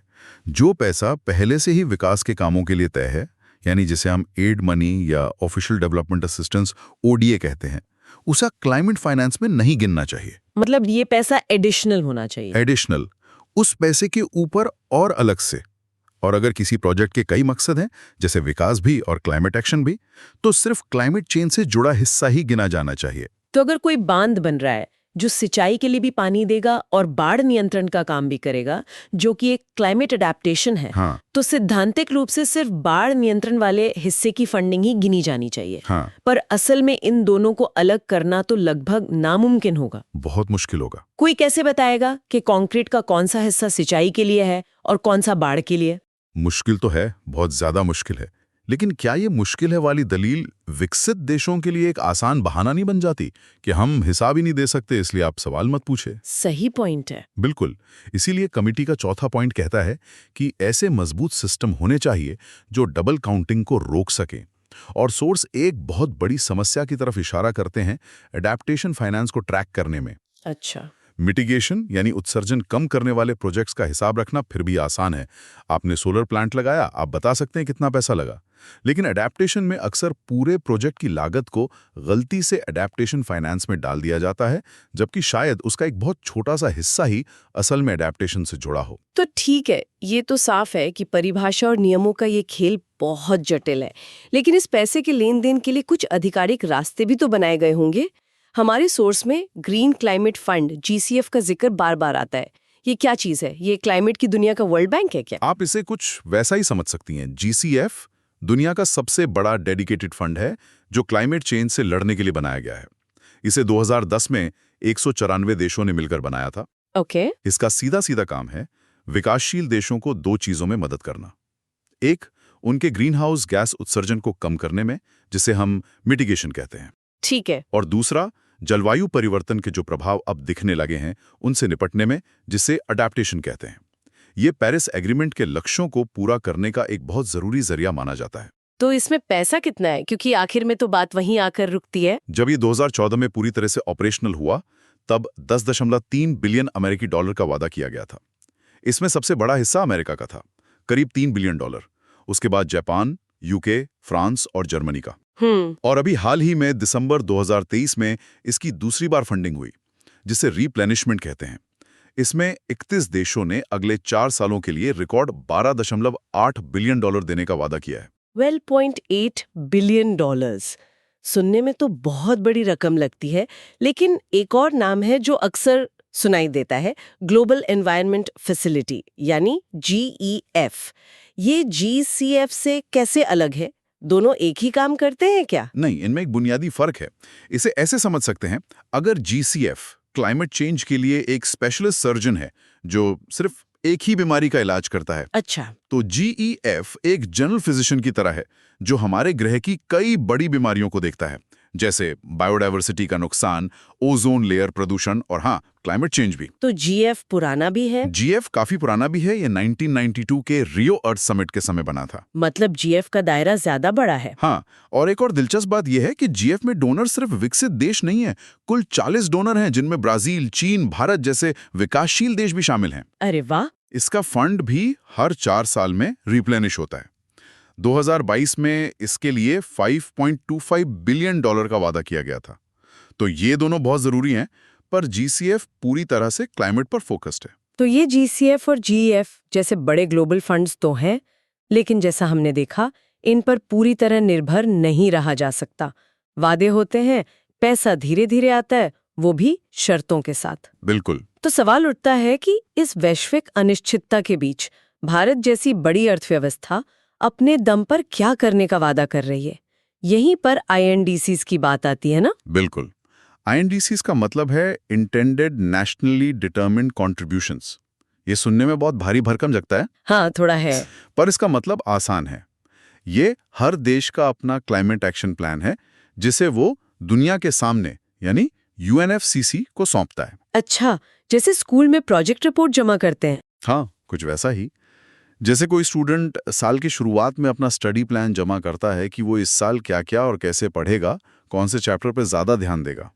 जो पैसा पहले से ही विकास के कामों के लिए तय है, यानी जिसे हम एड मनी या ऑफिशियल डेवलपमेंट असिस्टेंस ओडीए कहते हैं, उसे क्लाइमेट फाइनेंस में नहीं गिनना चाहिए। मतलब ये पैसा एडिशनल होना चाहिए। एडिशनल, उस पैसे के ऊपर और अलग से। और अगर किसी प्रोजेक्ट के कई मकसद हैं, जैसे विकास भी और क्लाइमेट एक्शन भी, तो सिर्फ क्लाइमेट चेंज से जुड़ा हिस्सा ही गिना जाना चाहिए। तो अगर कोई बांध बन रहा है जो सिंचाई के लिए भी पानी देगा और बाढ़ नियंत्रण का काम भी करेगा, जो कि एक क्लाइमेट अडेप्टेशन है, हाँ। तो सैद्धांतिक रूप से सिर्फ बाढ़ नियंत्रण वाले हिस्से की फंडिंग ही गिनी जानी चाहिए। हाँ। पर असल में इन दोनों को अलग करना तो लगभग नामुमकिन होगा। बहुत मुश्किल होगा। कोई कैसे बताएगा कि कंक्रीट का कौन सा हिस्सा सिंचाई के लिए है और कौन सा बाढ़ के लिए? मुश्किल तो है, बहुत ज्यादा मुश्किल है। लेकिन क्या ये मुश्किल है वाली दलील विकसित देशों के लिए एक आसान बहाना नहीं बन जाती कि हम हिसाब ही नहीं दे सकते, इसलिए आप सवाल मत पूछे? सही पॉइंट है। बिल्कुल। इसीलिए कमेटी का चौथा पॉइंट कहता है कि ऐसे मजबूत सिस्टम होने चाहिए जो डबल काउंटिंग को रोक सकें। और सोर्स एक बहुत बड़ी समस्या की तरफ इशारा करते हैं अडेप्टेशन फाइनेंस को ट्रैक करने में। अच्छा। मिटिगेशन यानी उत्सर्जन कम करने वाले प्रोजेक्ट्स का हिसाब रखना फिर भी आसान है। आपने सोलर प्लांट लगाया, आप बता सकते हैं कितना पैसा लगा। लेकिन अडेप्टेशन में अक्सर पूरे प्रोजेक्ट की लागत को गलती से अडेप्टेशन फाइनेंस में डाल दिया जाता है, जबकि शायद उसका एक बहुत छोटा सा हिस्सा ही असल में अडेप्टेशन से जुड़ा हो। तो ठीक है, ये तो साफ है कि परिभाषा और नियमों का ये खेल बहुत जटिल है। लेकिन इस पैसे के लेन देन के लिए कुछ आधिकारिक रास्ते भी तो बनाए गए होंगे। हमारे सोर्स में ग्रीन क्लाइमेट फंड GCF का जिक्र बार बार आता है। ये क्या चीज है? ये क्लाइमेट की दुनिया का वर्ल्ड बैंक है क्या? आप इसे कुछ वैसा ही समझ सकती हैं। GCF दुनिया का सबसे बड़ा डेडिकेटेड फंड है जो क्लाइमेट चेंज से लड़ने के लिए बनाया गया है। इसे 2010 में 194 देशों ने मिलकर बनाया था। ओके। इसका सीधा सीधा काम है विकासशील देशों को दो चीजों में मदद करना। एक, उनके ग्रीन हाउस गैस उत्सर्जन को कम करने में, जिसे हम मिटिगेशन कहते हैं। ठीक है। और दूसरा, जलवायु परिवर्तन के जो प्रभाव अब दिखने लगे हैं उनसे निपटने में, जिसे अडैप्टेशन कहते हैं। ये पेरिस एग्रीमेंट के लक्ष्यों को पूरा करने का एक बहुत जरूरी जरिया माना जाता है। तो इसमें पैसा कितना है? क्योंकि आखिर में तो बात वहीं आकर रुकती है। जब ये 2014 में पूरी तरह से ऑपरेशनल हुआ तब 10.3 बिलियन अमेरिकी डॉलर का वादा किया गया था। इसमें सबसे बड़ा हिस्सा अमेरिका का था, करीब 3 बिलियन डॉलर। उसके बाद जापान, यूके, फ्रांस और जर्मनी का। और अभी हाल ही में दिसंबर 2023 में इसकी दूसरी बार फंडिंग हुई, जिसे रिप्लेनिशमेंट कहते हैं। इसमें 31 देशों ने अगले 4 सालों के लिए रिकॉर्ड 12.8 बिलियन डॉलर देने का वादा किया है। 12.8 बिलियन डॉलर्स सुनने में तो बहुत बड़ी रकम लगती है, लेकिन एक और नाम है जो अक्सर सुनाई देता है, ग्लोबल एनवायरनमेंट फैसिलिटी यानी GEF। ये GCF से कैसे अलग है? दोनों एक ही काम करते हैं क्या? नहीं, इनमें एक बुनियादी फर्क है। इसे ऐसे समझ सकते हैं, अगर GCF क्लाइमेट चेंज के लिए एक स्पेशलिस्ट सर्जन है जो सिर्फ एक ही बीमारी का इलाज करता है, अच्छा, तो GEF एक जनरल फिजिशियन की तरह है जो हमारे ग्रह की कई बड़ी बीमारियों को देखता है, जैसे बायोडायवर्सिटी का नुकसान, ओजोन लेयर प्रदूषण और हाँ, क्लाइमेट चेंज भी। तो GF पुराना भी है? GF काफी पुराना भी है। ये 1992 के रियो अर्थ समिट के समय बना था। मतलब GF का दायरा ज्यादा बड़ा है। हाँ, और एक और दिलचस्प बात यह है कि GF में डोनर सिर्फ विकसित देश नहीं है, कुल 40 डोनर हैं, जिनमें ब्राजील, चीन, भारत जैसे विकासशील देश भी शामिल हैं। अरे वाह! इसका फंड भी हर 4 साल में रिप्लेनिश होता है। 2022 में इसके लिए 5.25 बिलियन डॉलर का वादा किया गया था। तो ये दोनों बहुत जरूरी हैं, पर GCF पूरी तरह से क्लाइमेट पर फोकस्ड है। तो ये GCF और GEF जैसे बड़े ग्लोबल फंड्स तो हैं, लेकिन जैसा हमने देखा, इन पर पूरी तरह निर्भर नहीं रहा जा सकता। वादे होते हैं, पैसा धीरे धीरे आता है, वो भी शर्तों के साथ। बिल्कुल। तो सवाल उठता है कि इस वैश्विक अनिश्चितता के बीच भारत जैसी बड़ी अर्थव्यवस्था अपने दम पर क्या करने का वादा कर रही है? यहीं पर INDCs की बात आती है ना? बिल्कुल। INDCs का मतलब है इंटेंडेड नेशनली डिटर्मिन्ड कॉन्ट्रीब्यूशंस। ये सुनने में बहुत भारी भरकम लगता है। हाँ, थोड़ा है। पर इसका मतलब आसान है। ये हर देश का अपना क्लाइमेट एक्शन प्लान है, जिसे वो दुनिया के सामने यानी UNFCCC को सौंपता है। अच्छा, जैसे स्कूल में प्रोजेक्ट रिपोर्ट जमा करते हैं। हाँ, कुछ वैसा ही। जैसे कोई स्टूडेंट साल की शुरुआत में अपना स्टडी प्लान जमा करता है कि वो इस साल क्या-क्या और कैसे पढ़ेगा, कौन से चैप्टर पर ज्यादा ध्यान देगा।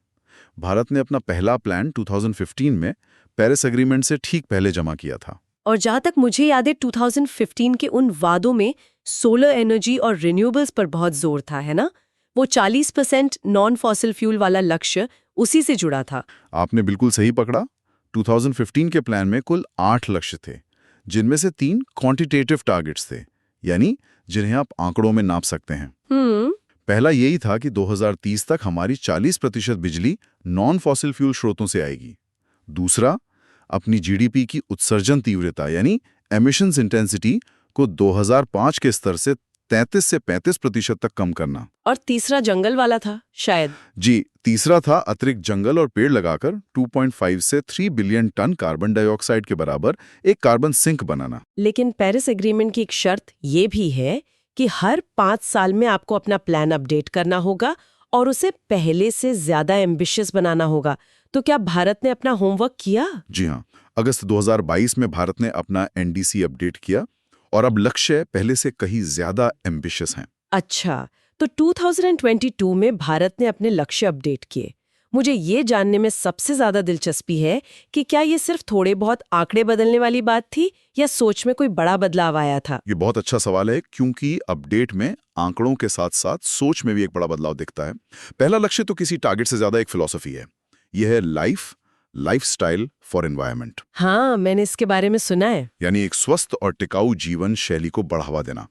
भारत ने अपना पहला प्लान 2015 में पेरिस एग्रीमेंट से ठीक पहले जमा किया था। और जहां तक मुझे याद है, 2015 के उन वादों में सोलर एनर्जी और रिन्यूएबल्स पर बहुत जोर था, है ना? वो 40% नॉन फॉसिल फ्यूल वाला लक्ष्य उसी से जुड़ा था। आपने बिल्कुल सही पकड़ा। 2015 के प्लान में कुल 8 लक्ष्य थे, जिनमें से 3 क्वांटिटेटिव टारगेट्स थे, यानी जिन्हें आप आंकड़ों में नाप सकते हैं। पहला यही था कि 2030 तक हमारी 40% बिजली नॉन फॉसिल फ्यूल स्रोतों से आएगी। दूसरा, अपनी GDP की उत्सर्जन तीव्रता यानी एमिशंस इंटेंसिटी को 2005 के स्तर से 33 से 35% तक कम करना। और तीसरा जंगल वाला था शायद। जी, तीसरा था अतिरिक्त जंगल और पेड़ लगाकर 2.5 से 3 बिलियन टन कार्बन डाइऑक्साइड के बराबर एक कार्बन सिंक बनाना। लेकिन पेरिस एग्रीमेंट की एक शर्त ये भी है कि हर 5 साल में आपको अपना प्लान अपडेट करना होगा और उसे पहले से ज्यादा एम्बिशियस बनाना होगा। तो क्या भारत ने अपना होमवर्क किया? जी हाँ, अगस्त 2022 में भारत ने अपना NDC अपडेट किया और अब लक्ष्य पहले से कहीं ज्यादा एम्बिशियस हैं। अच्छा, तो 2022 में भारत ने अपने लक्ष्य अपडेट किए। मुझे ये जानने में सबसे ज्यादा दिलचस्पी है कि क्या ये सिर्फ थोड़े बहुत आंकड़े बदलने वाली बात थी या सोच में कोई बड़ा बदलाव आया था? ये बहुत अच्छा सवाल है, क्योंकि अपडेट में आंकड़ों के साथ साथ सोच में भी एक बड़ा बदलाव दिखता है। पहला लक्ष्य तो किसी टारगेट से ज्यादा एक फिलॉसफी है। यह है लाइफस्टाइल फॉर एनवायरनमेंट। हाँ, मैंने इसके बारे में सुना है। यानी एक स्वस्थ और टिकाऊ जीवन शैली को बढ़ावा देना।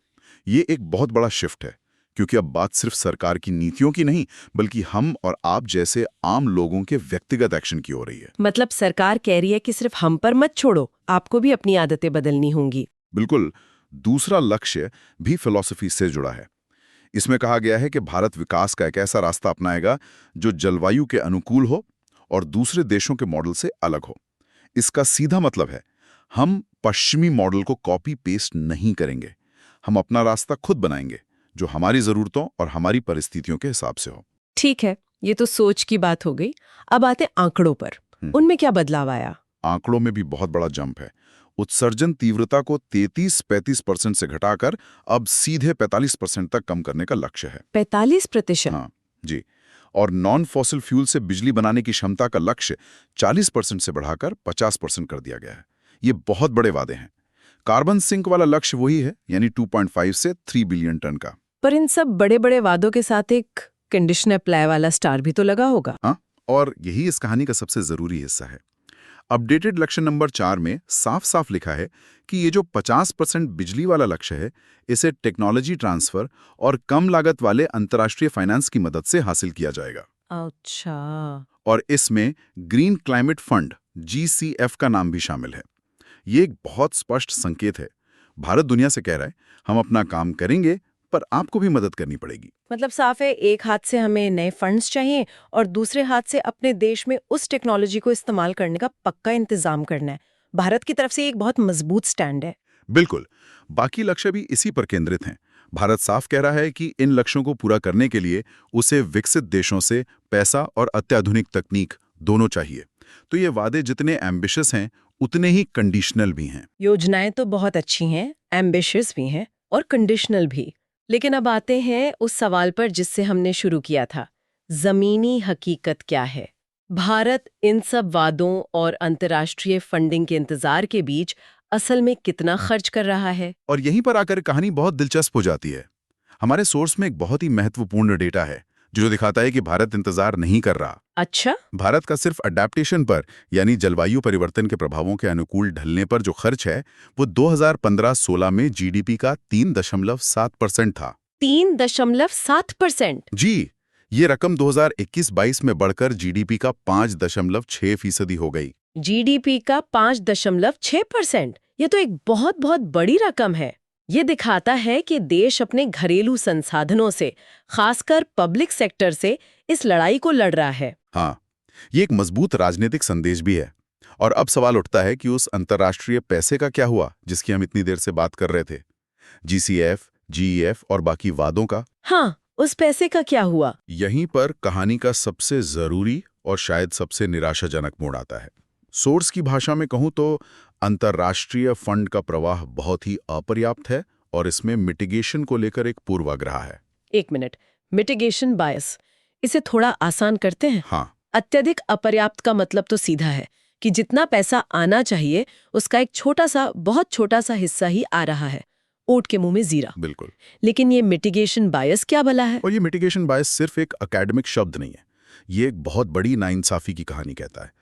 ये एक बहुत बड़ा शिफ्ट है, क्योंकि अब बात सिर्फ सरकार की नीतियों की नहीं, बल्कि हम और आप जैसे आम लोगों के व्यक्तिगत एक्शन की हो रही है। मतलब सरकार कह रही है कि सिर्फ हम पर मत छोड़ो, आपको भी अपनी आदतें बदलनी होंगी। बिल्कुल। दूसरा लक्ष्य भी फिलॉसफी से जुड़ा है। इसमें कहा गया है कि भारत विकास का एक ऐसा रास्ता अपनाएगा जो जलवायु के अनुकूल हो और दूसरे देशों के मॉडल से अलग हो। इसका सीधा मतलब है, हम पश्चिमी मॉडल को कॉपी पेस्ट नहीं करेंगे। हम अपना रास्ता खुद बनाएंगे, जो हमारी जरूरतों और हमारी परिस्थितियों के हिसाब से हो। ठीक है, ये तो सोच की बात हो गई। अब आते आंकड़ों पर। उनमें क्या बदलाव आया? आंकड़ों में भी बहुत बड़ा जंप है। उत्सर्जन तीव्रता को 33-35% से घटाकर अब सीधे 45% तक कम करने का लक्ष्य है। 45%? हाँ जी। और नॉन फॉसिल फ्यूल से बिजली बनाने की क्षमता का लक्ष्य 40% से बढ़ाकर 50% कर दिया गया है। ये बहुत बड़े वादे हैं। कार्बन सिंक वाला लक्ष्य वही है, यानी 2.5 से 3 बिलियन टन का। पर इन सब बड़े बड़े वादों के साथ एक कंडीशन अप्लाई वाला स्टार भी तो लगा होगा। हाँ, और यही इस कहानी का सबसे जरूरी हिस्सा है। अपडेटेड लक्ष्य नंबर 4 में साफ साफ लिखा है कि ये जो 50% बिजली वाला लक्ष्य है, इसे टेक्नोलॉजी ट्रांसफर और कम लागत वाले अंतर्राष्ट्रीय फाइनेंस की मदद से हासिल किया जाएगा। अच्छा। और इसमें ग्रीन क्लाइमेट फंड GCF का नाम भी शामिल है। ये एक बहुत स्पष्ट संकेत है। भारत दुनिया से कह रहा है, हम अपना काम करेंगे, पर आपको भी मदद करनी पड़ेगी। मतलब साफ है, एक हाथ से हमें नए फंड्स चाहिए और दूसरे हाथ से अपने देश में उस टेक्नोलॉजी को इस्तेमाल करने का पक्का इंतजाम करना है। भारत की तरफ से एक बहुत मजबूत स्टैंड है। बिल्कुल। बाकी लक्ष्य भी इसी पर केंद्रित हैं। भारत साफ कह रहा है कि इन लक्ष्यों को पूरा करने के लिए उसे विकसित देशों से पैसा और अत्याधुनिक तकनीक दोनों चाहिए। तो ये वादे जितने एम्बिशियस हैं, उतने ही कंडीशनल भी हैं। योजनाएं तो बहुत अच्छी हैं, एम्बिशियस भी हैं और कंडीशनल भी। लेकिन अब आते हैं उस सवाल पर जिससे हमने शुरू किया था, जमीनी हकीकत क्या है? भारत इन सब वादों और अंतर्राष्ट्रीय फंडिंग के इंतजार के बीच असल में कितना खर्च कर रहा है? और यहीं पर आकर कहानी बहुत दिलचस्प हो जाती है। हमारे सोर्स में एक बहुत ही महत्वपूर्ण डेटा है जो दिखाता है कि भारत इंतजार नहीं कर रहा। अच्छा? भारत का सिर्फ अडैप्टेशन पर, यानी जलवायु परिवर्तन के प्रभावों के अनुकूल ढलने पर जो खर्च है, वो 2015-16 में जीडीपी का 3.7% था। 3.7%? जी, ये रकम 2021-22 में बढ़कर जीडीपी का 5.6% हो गई। जीडीपी का 5.6%? ये तो एक बहुत बहुत बड़ी रकम है। ये दिखाता है कि देश अपने घरेलू संसाधनों से, खासकर पब्लिक सेक्टर से, इस लड़ाई को लड़ रहा है। हाँ, ये एक मजबूत राजनीतिक संदेश भी है। और अब सवाल उठता है कि उस अंतर्राष्ट्रीय पैसे का क्या हुआ जिसकी हम इतनी देर से बात कर रहे थे? GCF, GEF और बाकी वादों का? हाँ, उस पैसे का क्या हुआ? यहीं पर कहानी का सबसे जरूरी और शायद सबसे निराशाजनक मोड़ आता है। सोर्स की भाषा में कहूं तो अंतर्राष्ट्रीय फंड का प्रवाह बहुत ही अपर्याप्त है और इसमें मिटिगेशन को लेकर एक पूर्वाग्रह है। एक मिनट, मिटिगेशन बायस, इसे थोड़ा आसान करते हैं। हाँ, अत्यधिक अपर्याप्त का मतलब तो सीधा है कि जितना पैसा आना चाहिए उसका एक छोटा सा, बहुत छोटा सा हिस्सा ही आ रहा है। ऊंट के मुंह में जीरा। बिल्कुल। लेकिन ये मिटिगेशन बायस क्या भला है? और ये मिटिगेशन बायस सिर्फ एक एकेडमिक शब्द नहीं है, ये एक बहुत बड़ी नाइंसाफी की कहानी कहता है।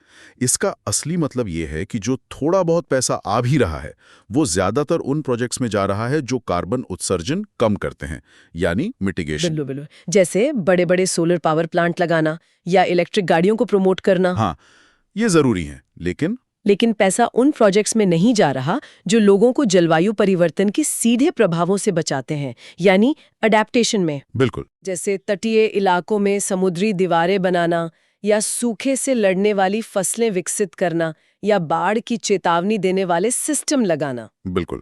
इसका असली मतलब ये है कि जो थोड़ा बहुत पैसा आ भी रहा है, वो ज्यादातर उन प्रोजेक्ट्स में जा रहा है जो कार्बन उत्सर्जन कम करते हैं, यानी मिटिगेशन। बिल्कुल, जैसे बड़े बड़े सोलर पावर प्लांट लगाना या इलेक्ट्रिक गाड़ियों को प्रमोट करना। हाँ, ये जरूरी है, लेकिन पैसा उन प्रोजेक्ट्स में नहीं जा रहा जो लोगों को जलवायु परिवर्तन के सीधे प्रभावों से बचाते हैं, यानी अडैप्टेशन में। बिल्कुल। जैसे तटीय इलाकों में समुद्री दीवारें बनाना, या सूखे से लड़ने वाली फसलें विकसित करना, या बाढ़ की चेतावनी देने वाले सिस्टम लगाना। बिल्कुल।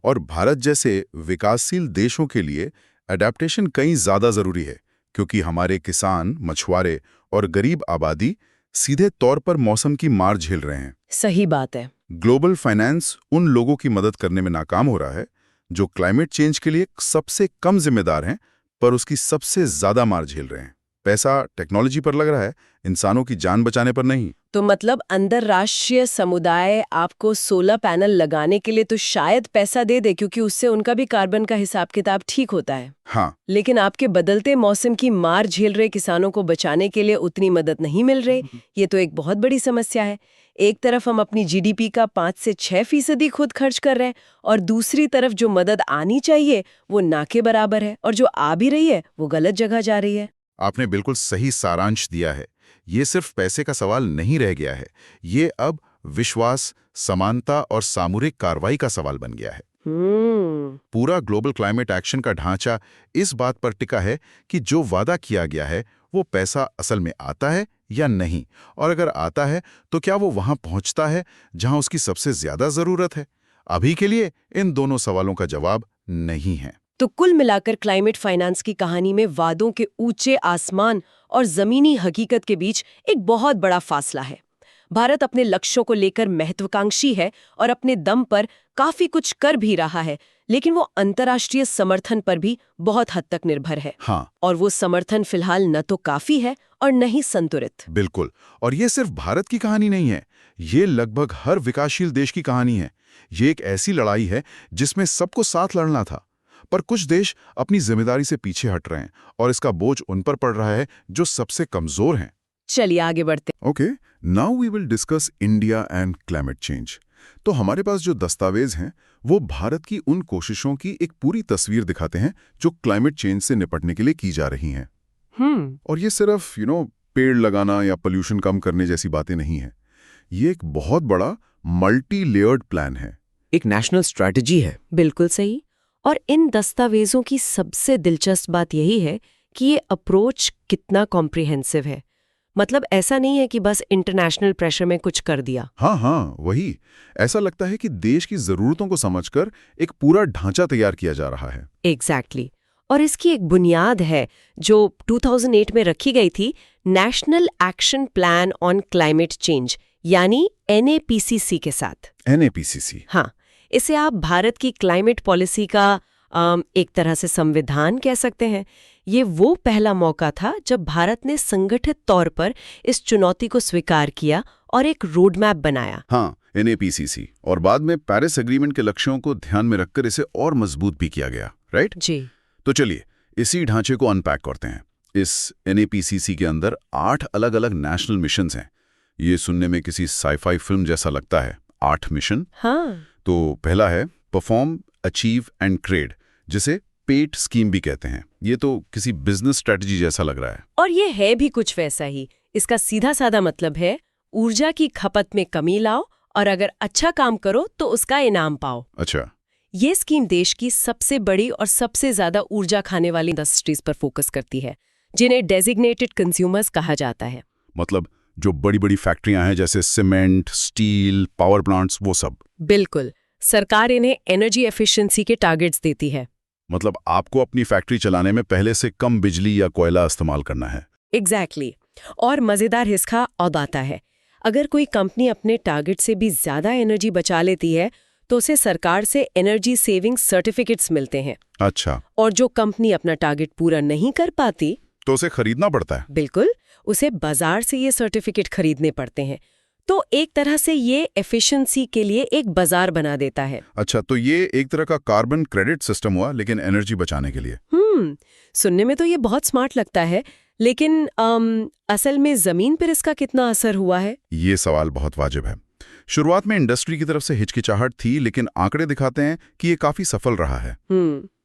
और भारत जैसे विकासशील देशों के लिए अडैप्टेशन कहीं ज्यादा जरूरी है, क्योंकि हमारे किसान, मछुआरे और गरीब आबादी सीधे तौर पर मौसम की मार झेल रहे हैं। सही बात है। ग्लोबल फाइनेंस उन लोगों की मदद करने में नाकाम हो रहा है जो क्लाइमेट चेंज के लिए सबसे कम जिम्मेदार हैं, पर उसकी सबसे ज्यादा मार झेल रहे हैं। पैसा टेक्नोलॉजी पर लग रहा है, इंसानों की जान बचाने पर नहीं। तो मतलब अंतर्राष्ट्रीय समुदाय आपको सोलर पैनल लगाने के लिए तो शायद पैसा दे दे, क्योंकि उससे उनका भी कार्बन का हिसाब किताब ठीक होता है। हाँ, लेकिन आपके बदलते मौसम की मार झेल रहे किसानों को बचाने के लिए उतनी मदद नहीं मिल रही। ये तो एक बहुत बड़ी समस्या है। एक तरफ हम अपनी जीडीपी का 5 से 6% खुद खर्च कर रहे हैं, और दूसरी तरफ जो मदद आनी चाहिए वो ना के बराबर है, और जो आ भी रही है वो गलत जगह जा रही है। आपने बिल्कुल सही सारांश दिया है। ये सिर्फ पैसे का सवाल नहीं रह गया है, ये अब विश्वास, समानता और सामूहिक कार्रवाई का सवाल बन गया है। पूरा ग्लोबल क्लाइमेट एक्शन का ढांचा इस बात पर टिका है कि जो वादा किया गया है वो पैसा असल में आता है या नहीं, और अगर आता है तो क्या वो वहां पहुंचता है जहां उसकी सबसे ज्यादा जरूरत है। अभी के लिए इन दोनों सवालों का जवाब नहीं है। तो कुल मिलाकर क्लाइमेट फाइनेंस की कहानी में वादों के ऊंचे आसमान और जमीनी हकीकत के बीच एक बहुत बड़ा फासला है। भारत अपने लक्ष्यों को लेकर महत्वाकांक्षी है और अपने दम पर काफी कुछ कर भी रहा है, लेकिन वो अंतर्राष्ट्रीय समर्थन पर भी बहुत हद तक निर्भर है। हाँ, और वो समर्थन फिलहाल न तो काफी है और न ही संतुलित। बिल्कुल। और ये सिर्फ भारत की कहानी नहीं है, ये लगभग हर विकासशील देश की कहानी है। ये एक ऐसी लड़ाई है जिसमें सबको साथ लड़ना था, पर कुछ देश अपनी जिम्मेदारी से पीछे हट रहे हैं और इसका बोझ उन पर पड़ रहा है जो सबसे कमजोर हैं। चलिए आगे बढ़ते। Okay, now we will discuss India and climate change. तो हमारे पास जो दस्तावेज हैं वो भारत की उन कोशिशों की एक पूरी तस्वीर दिखाते हैं जो क्लाइमेट चेंज से निपटने के लिए की जा रही हैं। और ये सिर्फ पेड़ लगाना या पोल्यूशन कम करने जैसी बातें नहीं है। ये एक बहुत बड़ा मल्टी लेयर्ड प्लान है, एक नेशनल स्ट्रैटेजी है। बिल्कुल सही। और इन दस्तावेजों की सबसे दिलचस्प बात यही है कि ये अप्रोच कितना कॉम्प्रिहेंसिव है। मतलब ऐसा नहीं है कि बस इंटरनेशनल प्रेशर में कुछ कर दिया। हाँ, वही। ऐसा लगता है कि देश की जरूरतों को समझकर एक पूरा ढांचा तैयार किया जा रहा है। एग्जैक्टली। और इसकी एक बुनियाद है जो 2008 में रखी गई थी, national action plan on climate change, यानी NAPCC के साथ। NAPCC। हाँ, इसे आप भारत की क्लाइमेट पॉलिसी का एक तरह से संविधान कह सकते हैं। ये वो पहला मौका था जब भारत ने संगठित तौर पर इस चुनौती को स्वीकार किया और एक रोड मैप बनाया। हाँ, NAPCC। और बाद में पेरिस एग्रीमेंट के लक्ष्यों को ध्यान में रखकर इसे और मजबूत भी किया गया, राइट? जी। तो चलिए इसी ढांचे को अनपैक करते हैं। इस NAPCC के अंदर 8 अलग-अलग नेशनल मिशंस हैं। ये सुनने में किसी साइफाई फिल्म जैसा लगता है। 8 मिशन। हाँ। तो पहला है परफॉर्म, अचीव एंड क्रेड, जिसे पेट स्कीम भी कहते हैं। ये तो किसी बिजनेस स्ट्रेटजी जैसा लग रहा है। और ये है भी कुछ वैसा ही। इसका सीधा साधा मतलब है ऊर्जा की खपत में कमी लाओ और अगर अच्छा काम करो तो उसका इनाम पाओ। अच्छा। ये स्कीम देश की सबसे बड़ी और सबसे ज्यादा ऊर्जा खाने वाली इंडस्ट्रीज पर फोकस करती है, जिन्हें डेजिग्नेटेड कंज्यूमर्स कहा जाता है। मतलब जो बड़ी बड़ी फैक्ट्रियां हैं जैसे सीमेंट, स्टील, पावर प्लांट्स, वो सब। बिल्कुल। सरकार इन्हें एनर्जी एफिशिएंसी के टारगेट्स देती है। मतलब आपको अपनी फैक्ट्री चलाने में पहले से कम बिजली या कोयला इस्तेमाल करना है। एग्जैक्टली। और मजेदार हिस्सा और आता है, अगर कोई कंपनी अपने टारगेट से भी ज्यादा एनर्जी बचा लेती है तो उसे सरकार से एनर्जी सेविंग सर्टिफिकेट्स मिलते हैं। अच्छा। और जो कंपनी अपना टारगेट पूरा नहीं कर पाती तो उसे खरीदना पड़ता है। बिल्कुल, उसे बाजार से ये सर्टिफिकेट खरीदने पड़ते हैं। तो एक तरह से ये एफिशिएंसी के लिए एक बाजार बना देता है। अच्छा, तो ये एक तरह का कार्बन क्रेडिट सिस्टम हुआ, लेकिन एनर्जी बचाने के लिए। सुनने में तो ये बहुत स्मार्ट लगता है, लेकिन असल में जमीन पर इसका कितना असर हुआ है? ये सवाल बहुत वाजिब है। शुरुआत में इंडस्ट्री की तरफ से हिचकिचाहट थी, लेकिन आंकड़े दिखाते हैं कि ये काफी सफल रहा है।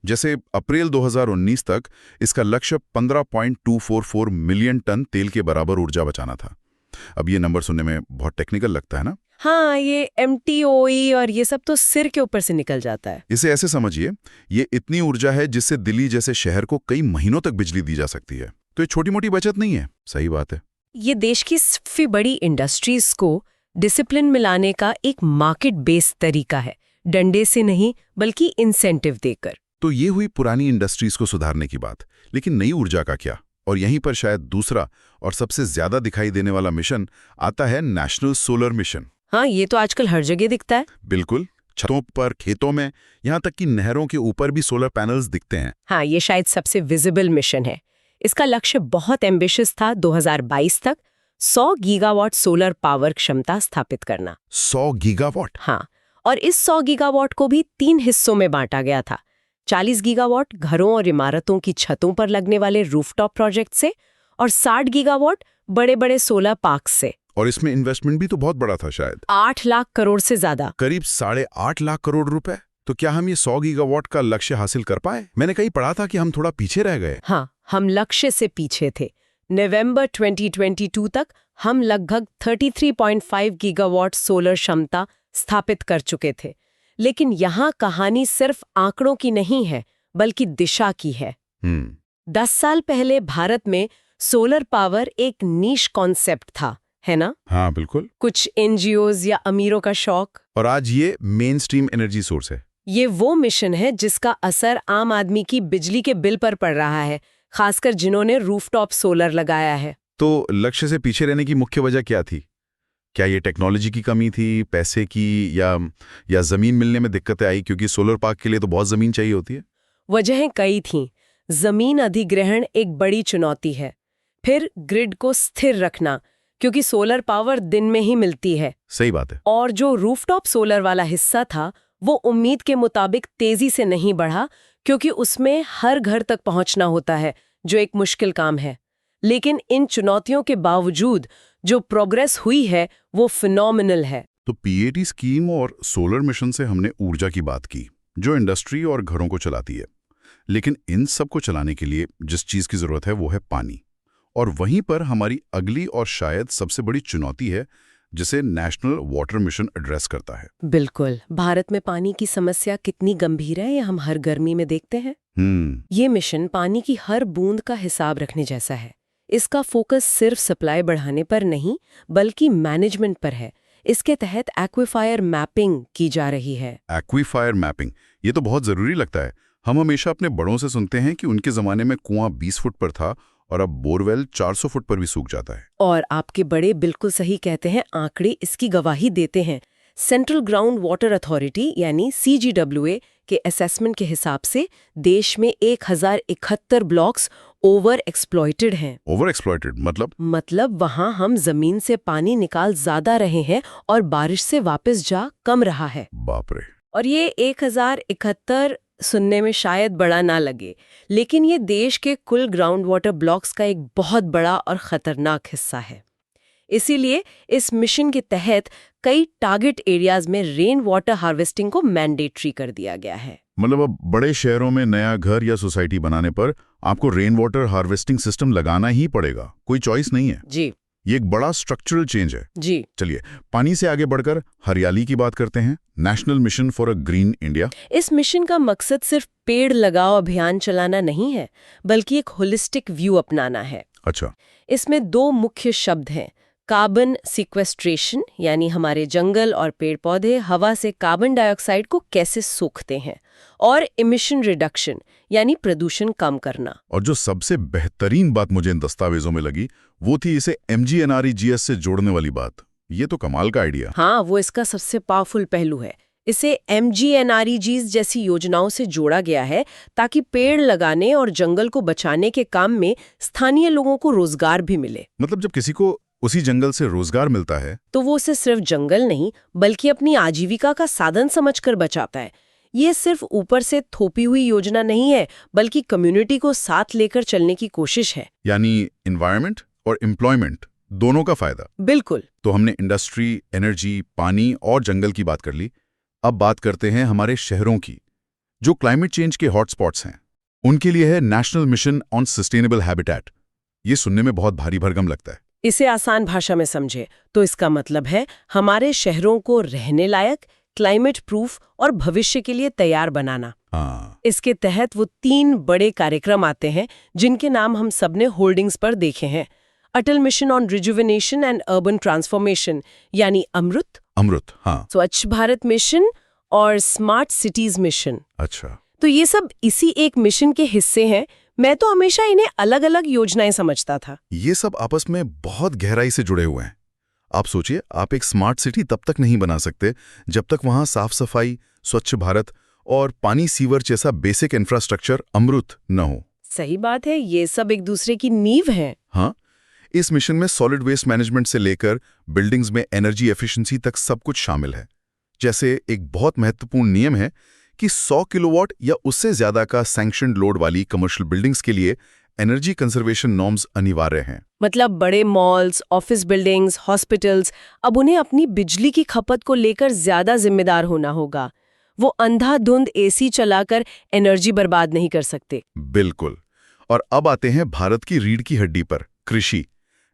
जैसे अप्रैल 2019 तक इसका लक्ष्य 15.244 मिलियन टन तेल के बराबर ऊर्जा बचाना था। अब ये नंबर सुनने में बहुत टेक्निकल लगता है ना? हाँ, ये MTOE और ये सब तो सिर के ऊपर से निकल जाता है। इसे ऐसे समझिए, ये इतनी ऊर्जा है जिससे दिल्ली जैसे शहर को कई महीनों तक बिजली दी जा सकती है। तो ये छोटी मोटी बचत नहीं है। सही बात है। ये देश की सबसे बड़ी इंडस्ट्रीज को डिसिप्लिन में लाने का एक मार्केट बेस्ड तरीका है, डंडे से नहीं बल्कि इंसेंटिव देकर। तो ये हुई पुरानी इंडस्ट्रीज को सुधारने की बात, लेकिन नई ऊर्जा का क्या? और यहीं पर शायद दूसरा और सबसे ज्यादा दिखाई देने वाला मिशन आता है नेशनल सोलर मिशन। हाँ, ये तो आजकल हर जगह दिखता है। बिल्कुल, छतों पर, खेतों में, यहाँ तक कि नहरों के ऊपर भी सोलर पैनल्स दिखते हैं। हाँ, ये शायद सबसे विजिबल मिशन है। इसका लक्ष्य बहुत एम्बिशियस था। 2022 तक 100 गीगावाट सोलर पावर क्षमता स्थापित करना। 100 गीगावाट? हाँ, और इस 100 गीगावाट को भी 3 हिस्सों में बांटा गया था। 40 गीगावाट घरों और इमारतों की छतों पर लगने वाले रूफटॉप प्रोजेक्ट से और 60 गीगावाट बड़े-बड़े सोलर पार्क से। और इसमें इन्वेस्टमेंट भी तो बहुत बड़ा था शायद। 8 लाख करोड़ से ज्यादा। करीब 8.5 लाख करोड़ रुपए। तो क्या हम ये 100 गीगावाट का लक्ष्य हासिल कर पाए? मैंने कहीं पढ़ा था कि हम थोड़ा पीछे रह गए। हाँ, हम लक्ष्य से पीछे थे। नवंबर 2022 तक हम लगभग 33.5 गीगावाट सोलर क्षमता स्थापित कर चुके थे। लेकिन यहाँ कहानी सिर्फ आंकड़ों की नहीं है, बल्कि दिशा की है। 10 साल पहले भारत में सोलर पावर एक नीश कॉन्सेप्ट था, है ना? हाँ बिल्कुल। कुछ एनजीओज या अमीरों का शौक। और आज ये मेन स्ट्रीम एनर्जी सोर्स है। ये वो मिशन है जिसका असर आम आदमी की बिजली के बिल पर पड़ रहा है, खासकर जिन्होंने रूफटॉप सोलर लगाया है। तो लक्ष्य से पीछे रहने की मुख्य वजह क्या थी? क्या ये टेक्नोलॉजी की कमी थी, पैसे की, या जमीन मिलने में दिक्कतें आई? क्योंकि सोलर पार्क के लिए तो बहुत जमीन चाहिए होती है। वजहें कई थीं। जमीन अधिग्रहण एक बड़ी चुनौती है। फिर ग्रिड को स्थिर रखना, क्योंकि सोलर पावर दिन में ही मिलती है। सही बात है। और जो रूफटॉप सोलर वाला हिस्सा था, वो उम्मीद के मुताबिक तेजी से नहीं बढ़ा, क्योंकि उसमें हर घर तक पहुंचना होता है, जो एक मुश्किल काम है। लेकिन इन चुनौतियों के बावजूद जो प्रोग्रेस हुई है वो फिनोमिनल है। तो पीएटी स्कीम और सोलर मिशन से हमने ऊर्जा की बात की, जो इंडस्ट्री और घरों को चलाती है। लेकिन इन सब को चलाने के लिए जिस चीज की जरूरत है वो है पानी। और वहीं पर हमारी अगली और शायद सबसे बड़ी चुनौती है, जिसे नेशनल वाटर मिशन एड्रेस करता है। बिल्कुल। भारत में पानी की समस्या कितनी गंभीर है, ये हम हर गर्मी में देखते हैं। ये मिशन पानी की हर बूंद का हिसाब रखने जैसा है। इसका फोकस सिर्फ सप्लाई बढ़ाने पर नहीं, बल्कि मैनेजमेंट पर है। इसके तहत एक्वीफायर मैपिंग की जा रही है। एक्वीफायर मैपिंग, ये तो बहुत जरूरी लगता है। हम हमेशा अपने बड़ों से सुनते हैं कि उनके जमाने में कुआं 20 फुट पर था और अब बोरवेल 400 फुट पर भी सूख जाता है। और आपके बड़े बिल्कुल सही कहते हैं, आंकड़े इसकी गवाही देते हैं। सेंट्रल ग्राउंड वाटर अथॉरिटी यानी CGWA के असेसमेंट के हिसाब से देश में 1071 ब्लॉक्स ओवर एक्सप्लॉइटेड हैं। ओवर एक्सप्लॉइटेड मतलब वहां हम जमीन से पानी निकाल ज्यादा रहे हैं और बारिश से वापस जा कम रहा है। बाप रे। और ये 1071 सुनने में शायद बड़ा ना लगे, लेकिन ये देश के कुल ग्राउंड वाटर ब्लॉक्स का एक बहुत बड़ा और खतरनाक हिस्सा है। इसीलिए इस मिशन के तहत कई टारगेट एरियाज में रेन वाटर हार्वेस्टिंग को मैंडेटरी कर दिया गया है। मतलब अब बड़े शहरों में नया घर या सोसाइटी बनाने पर आपको रेन वाटर हार्वेस्टिंग सिस्टम लगाना ही पड़ेगा, कोई चॉइस नहीं है। जी, ये एक बड़ा स्ट्रक्चरल चेंज है। जी। चलिए पानी से आगे बढ़कर हरियाली की बात करते हैं। National mission for a green India. इस मिशन का मकसद सिर्फ पेड़ लगाओ अभियान चलाना नहीं है, बल्कि एक होलिस्टिक व्यू अपनाना है। अच्छा। इसमें 2 मुख्य शब्द हैं, कार्बन सिक्वेस्ट्रेशन यानी हमारे जंगल और पेड़ पौधे हवा से कार्बन डाइऑक्साइड को कैसे सोखते हैं, और इमिशन रिडक्शन यानी प्रदूषण कम करना। और जो सबसे बेहतरीन बात मुझे इन दस्तावेजों में लगी वो थी इसे MGNREGS से जोड़ने वाली बात। ये तो कमाल का आइडिया। हाँ, वो इसका सबसे पावरफुल पहलू है। इसे MGNREGs जैसी योजनाओं से जोड़ा गया है ताकि पेड़ लगाने और जंगल को बचाने के काम में स्थानीय लोगों को रोजगार भी मिले। मतलब जब किसी को उसी जंगल से रोजगार मिलता है तो वो उसे सिर्फ जंगल नहीं, बल्कि अपनी आजीविका का साधन समझकर बचाता है। ये सिर्फ ऊपर से थोपी हुई योजना नहीं है, बल्कि कम्युनिटी को साथ लेकर चलने की कोशिश है। यानी एनवायरनमेंट और एम्प्लॉयमेंट दोनों का फायदा। बिल्कुल। तो हमने इंडस्ट्री, एनर्जी, पानी और जंगल की बात कर ली। अब बात करते हैं हमारे शहरों की, जो क्लाइमेट चेंज के हॉटस्पॉट्स हैं। उनके लिए है national mission on sustainable habitat. ये सुनने में बहुत भारी भरकम लगता है। इसे आसान भाषा में समझे तो इसका मतलब है हमारे शहरों को रहने लायक, क्लाइमेट प्रूफ और भविष्य के लिए तैयार बनाना। इसके तहत वो 3 बड़े कार्यक्रम आते हैं जिनके नाम हम सबने होल्डिंग्स पर देखे हैं। Atal mission on rejuvenation and urban transformation यानी अमृत, हाँ। स्वच्छ भारत मिशन और स्मार्ट सिटीज मिशन। अच्छा। तो ये सब इसी एक मिशन के हिस्से हैं। मैं तो हमेशा इन्हें अलग अलग योजनाएं समझता था। ये सब आपस में बहुत गहराई से जुड़े हुए हैं। आप सोचिए, आप एक स्मार्ट सिटी तब तक नहीं बना सकते जब तक वहां साफ सफाई, स्वच्छ भारत और पानी सीवर जैसा बेसिक इंफ्रास्ट्रक्चर अमृत न हो। सही बात है, ये सब एक दूसरे की नींव हैं। हाँ, इस मिशन में सॉलिड वेस्ट मैनेजमेंट से लेकर बिल्डिंग्स में एनर्जी एफिशिएंसी तक सब कुछ शामिल है। जैसे एक बहुत महत्वपूर्ण नियम है कि 100 किलोवाट या उससे ज्यादा का सैंक्शनड लोड वाली कमर्शियल बिल्डिंग्स के लिए एनर्जी कंजर्वेशन नॉर्म्स अनिवार्य हैं। मतलब बड़े मॉल्स, ऑफिस बिल्डिंग्स, हॉस्पिटल्स, अब उन्हें अपनी बिजली की खपत को लेकर ज्यादा जिम्मेदार होना होगा। वो अंधाधुंध एसी चलाकर एनर्जी बर्बाद नहीं कर सकते। बिल्कुल। और अब आते हैं भारत की रीढ़ की हड्डी पर, कृषि,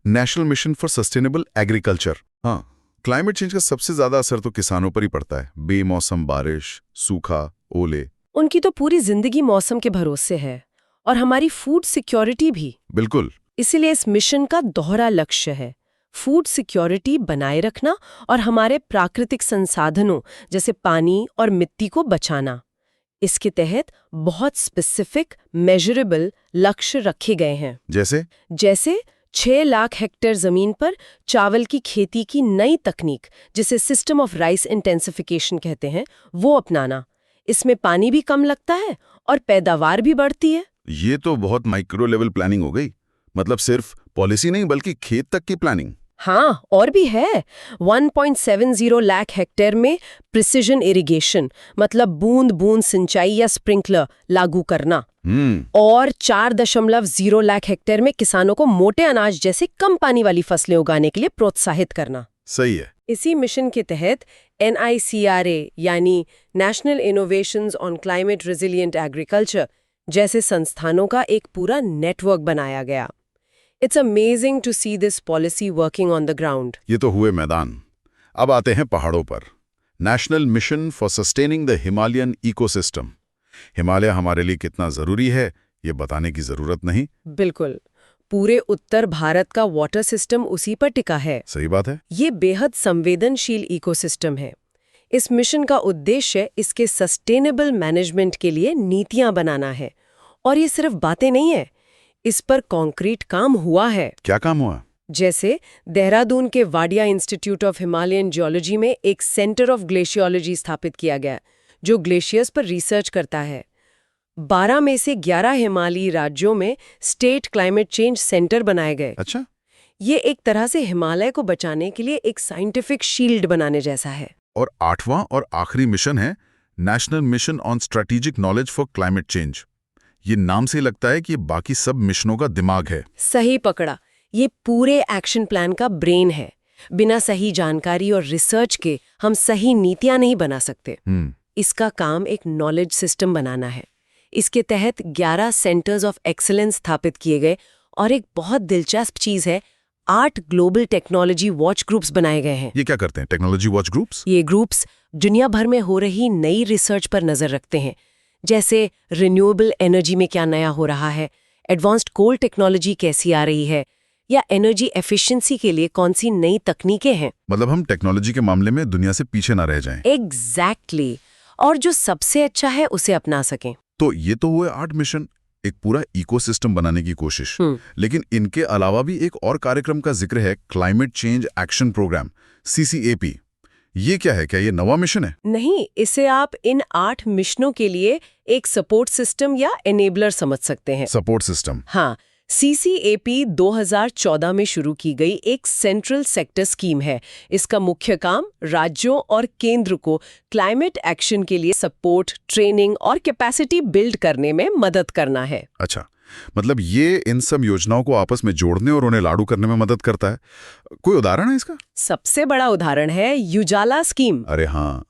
national mission for sustainable agriculture. हाँ, क्लाइमेट चेंज का सबसे ज्यादा असर तो किसानों पर ही पड़ता है। बेमौसम बारिश, सूखा, ओले। उनकी तो पूरी जिंदगी मौसम के भरोसे है, और हमारी फूड सिक्योरिटी भी। बिल्कुल। इसीलिए इस मिशन का दोहरा लक्ष्य है फूड सिक्योरिटी बनाए रखना और हमारे प्राकृतिक संसाधनों जैसे पानी और मिट्टी को बचाना। इसके तहत बहुत स्पेसिफिक, मेजरेबल लक्ष्य रखे गए हैं। जैसे 6 लाख हेक्टेयर जमीन पर चावल की खेती की नई तकनीक, जिसे सिस्टम ऑफ राइस इंटेंसिफिकेशन कहते हैं, वो अपनाना। इसमें पानी भी कम लगता है और पैदावार भी बढ़ती है। ये तो बहुत माइक्रो लेवल प्लानिंग हो गई। मतलब सिर्फ पॉलिसी नहीं बल्कि खेत तक की प्लानिंग। हाँ, और भी है। 1.70 लाख हेक्टेयर में प्रिसिजन इरिगेशन, मतलब बूंद बूंद सिंचाई या स्प्रिंकलर लागू करना। और 4.0 लाख हेक्टेयर में किसानों को मोटे अनाज जैसे कम पानी वाली फसलें उगाने के लिए प्रोत्साहित करना। सही है। इसी मिशन के तहत NICRA यानी national innovations on climate resilient agriculture जैसे संस्थानों का एक पूरा नेटवर्क बनाया गया। It's amazing to see this policy working on the ground. ये तो हुए मैदान। अब आते हैं पहाड़ों पर। National mission for sustaining the Himalayan ecosystem. Himalaya हमारे लिए कितना जरूरी है, ये बताने की जरूरत नहीं। बिल्कुल। पूरे उत्तर भारत का वाटर सिस्टम उसी पर टिका है। सही बात है। ये बेहद संवेदनशील इकोसिस्टम है। इस मिशन का उद्देश्य इसके सस्टेनेबल मैनेजमेंट के लिए नीतियां बनाना है। और ये सिर्फ बातें नहीं है, इस पर कॉन्क्रीट काम हुआ है। क्या काम हुआ? जैसे देहरादून के Wadia institute of Himalayan geology में एक सेंटर ऑफ ग्लेशियोलॉजी स्थापित किया गया, जो ग्लेशियर्स पर रिसर्च करता है। 12 में से 11 हिमालयी राज्यों में स्टेट क्लाइमेट चेंज सेंटर बनाए गए। अच्छा। ये एक तरह से हिमालय को बचाने के लिए एक साइंटिफिक शील्ड बनाने जैसा है। और 8वां और आखिरी मिशन है national mission on strategic knowledge for climate change. ये नाम से लगता है कि बाकी सब मिशनों का दिमाग है। सही पकड़ा। ये पूरे एक्शन प्लान का ब्रेन है। बिना सही जानकारी और रिसर्च के हम सही नीतियां नहीं बना सकते। इसका काम एक नॉलेज सिस्टम बनाना है। इसके तहत 11 सेंटर्स ऑफ एक्सीलेंस स्थापित किए गए और एक बहुत दिलचस्प चीज है, 8 ग्लोबल टेक्नोलॉजी वॉच ग्रुप्स बनाए गए हैं। ये क्या करते हैं, टेक्नोलॉजी वॉच ग्रुप्स? ये ग्रुप्स दुनिया भर में हो रही नई रिसर्च पर नजर रखते हैं। जैसे रिन्यूएबल एनर्जी में क्या नया हो रहा है, एडवांस्ड कोल टेक्नोलॉजी कैसी आ रही है, या एनर्जी एफिशिएंसी के लिए कौन सी नई तकनीकें हैं। मतलब हम टेक्नोलॉजी के मामले में दुनिया से पीछे ना रह जाएं। एग्जैक्टली। और जो सबसे अच्छा है उसे अपना सकें। तो ये तो हुए 8 मिशन, एक पूरा इकोसिस्टम बनाने की कोशिश। लेकिन इनके अलावा भी एक और कार्यक्रम का जिक्र है, climate change action programme, CCAP। ये क्या है? क्या ये नवा मिशन है? नहीं, इसे आप इन 8 मिशनों के लिए एक सपोर्ट सिस्टम या एनेबलर समझ सकते हैं। Support system. हाँ, CCAP 2014 में शुरू की गई एक सेंट्रल सेक्टर स्कीम है। इसका मुख्य काम राज्यों और केंद्र को क्लाइमेट एक्शन के लिए सपोर्ट, ट्रेनिंग और कैपेसिटी बिल्ड करने में मदद करना है। अच्छा, मतलब ये इन सब योजनाओं को आपस में जोड़ने और उन्हें लागू करने में मदद करता है। कोई उदाहरण है इसका? सबसे बड़ा उदाहरण है उजाला स्कीम। अरे हाँ,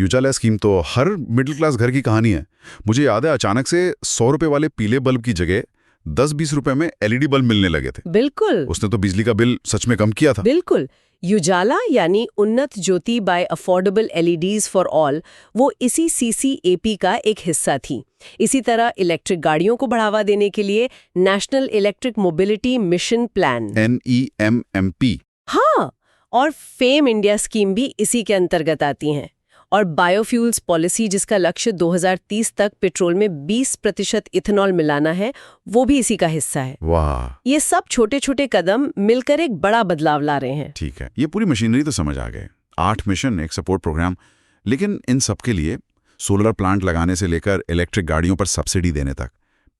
उजाला स्कीम तो हर मिडिल क्लास घर की कहानी है। मुझे याद है, अचानक से 100 रुपए वाले पीले बल्ब की जगह 10-20 रुपए में LED बल्ब मिलने लगे थे। बिल्कुल। उसने तो बिजली का बिल सच में कम किया था। बिल्कुल। उजाला यानी Unnat Jyoti by affordable LEDs for all, वो इसी CCAP का एक हिस्सा थी। इसी तरह इलेक्ट्रिक गाड़ियों को बढ़ावा देने के लिए national electric mobility mission plan, NEMMP। हाँ, और फेम इंडिया स्कीम भी इसी के अंतर्गत आती हैं। और बायोफ्यूल्स पॉलिसी, जिसका लक्ष्य 2030 तक पेट्रोल में 20% इथेनॉल मिलाना है, वो भी इसी का हिस्सा है। वाह। ये सब छोटे छोटे कदम मिलकर एक बड़ा बदलाव ला रहे हैं। ठीक है, ये पूरी मशीनरी तो समझ आ गए। 8 मिशन, एक सपोर्ट प्रोग्राम। लेकिन इन सब के लिए सोलर प्लांट लगाने से लेकर इलेक्ट्रिक गाड़ियों पर सब्सिडी देने तक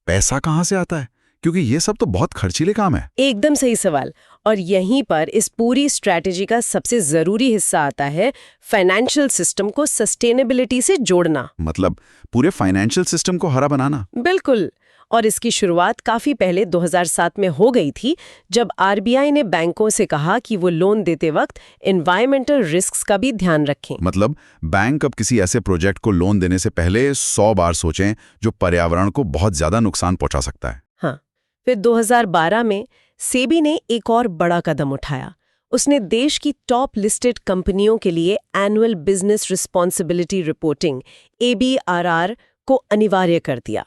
पैसा कहाँ से आता है? क्योंकि ये सब तो बहुत खर्चीले काम है। एकदम सही सवाल। और यहीं पर इस पूरी स्ट्रैटेजी का सबसे ज़रूरी हिस्सा आता है फाइनेंशियल सिस्टम को सस्टेनेबिलिटी से जोड़ना। मतलब पूरे फाइनेंशियल सिस्टम को हरा बनाना। बिल्कुल। और इसकी शुरुआत काफ़ी पहले 2007 में हो गई थी, जब आरबीआई ने बैंकों से कहा कि वो लोन देते वक्त एनवायरमेंटल रिस्क्स का भी ध्यान रखें। मतलब बैंक अब किसी ऐसे प्रोजेक्ट को लोन देने से पहले 100 बार सोचें जो पर्यावरण को बहुत ज़्यादा नुकसान पहुंचा सकता है। हाँ, फिर 2012 में सेबी ने एक और बड़ा कदम उठाया। उसने देश की टॉप लिस्टेड कंपनियों के लिए annual business responsibility reporting ABRR को अनिवार्य कर दिया।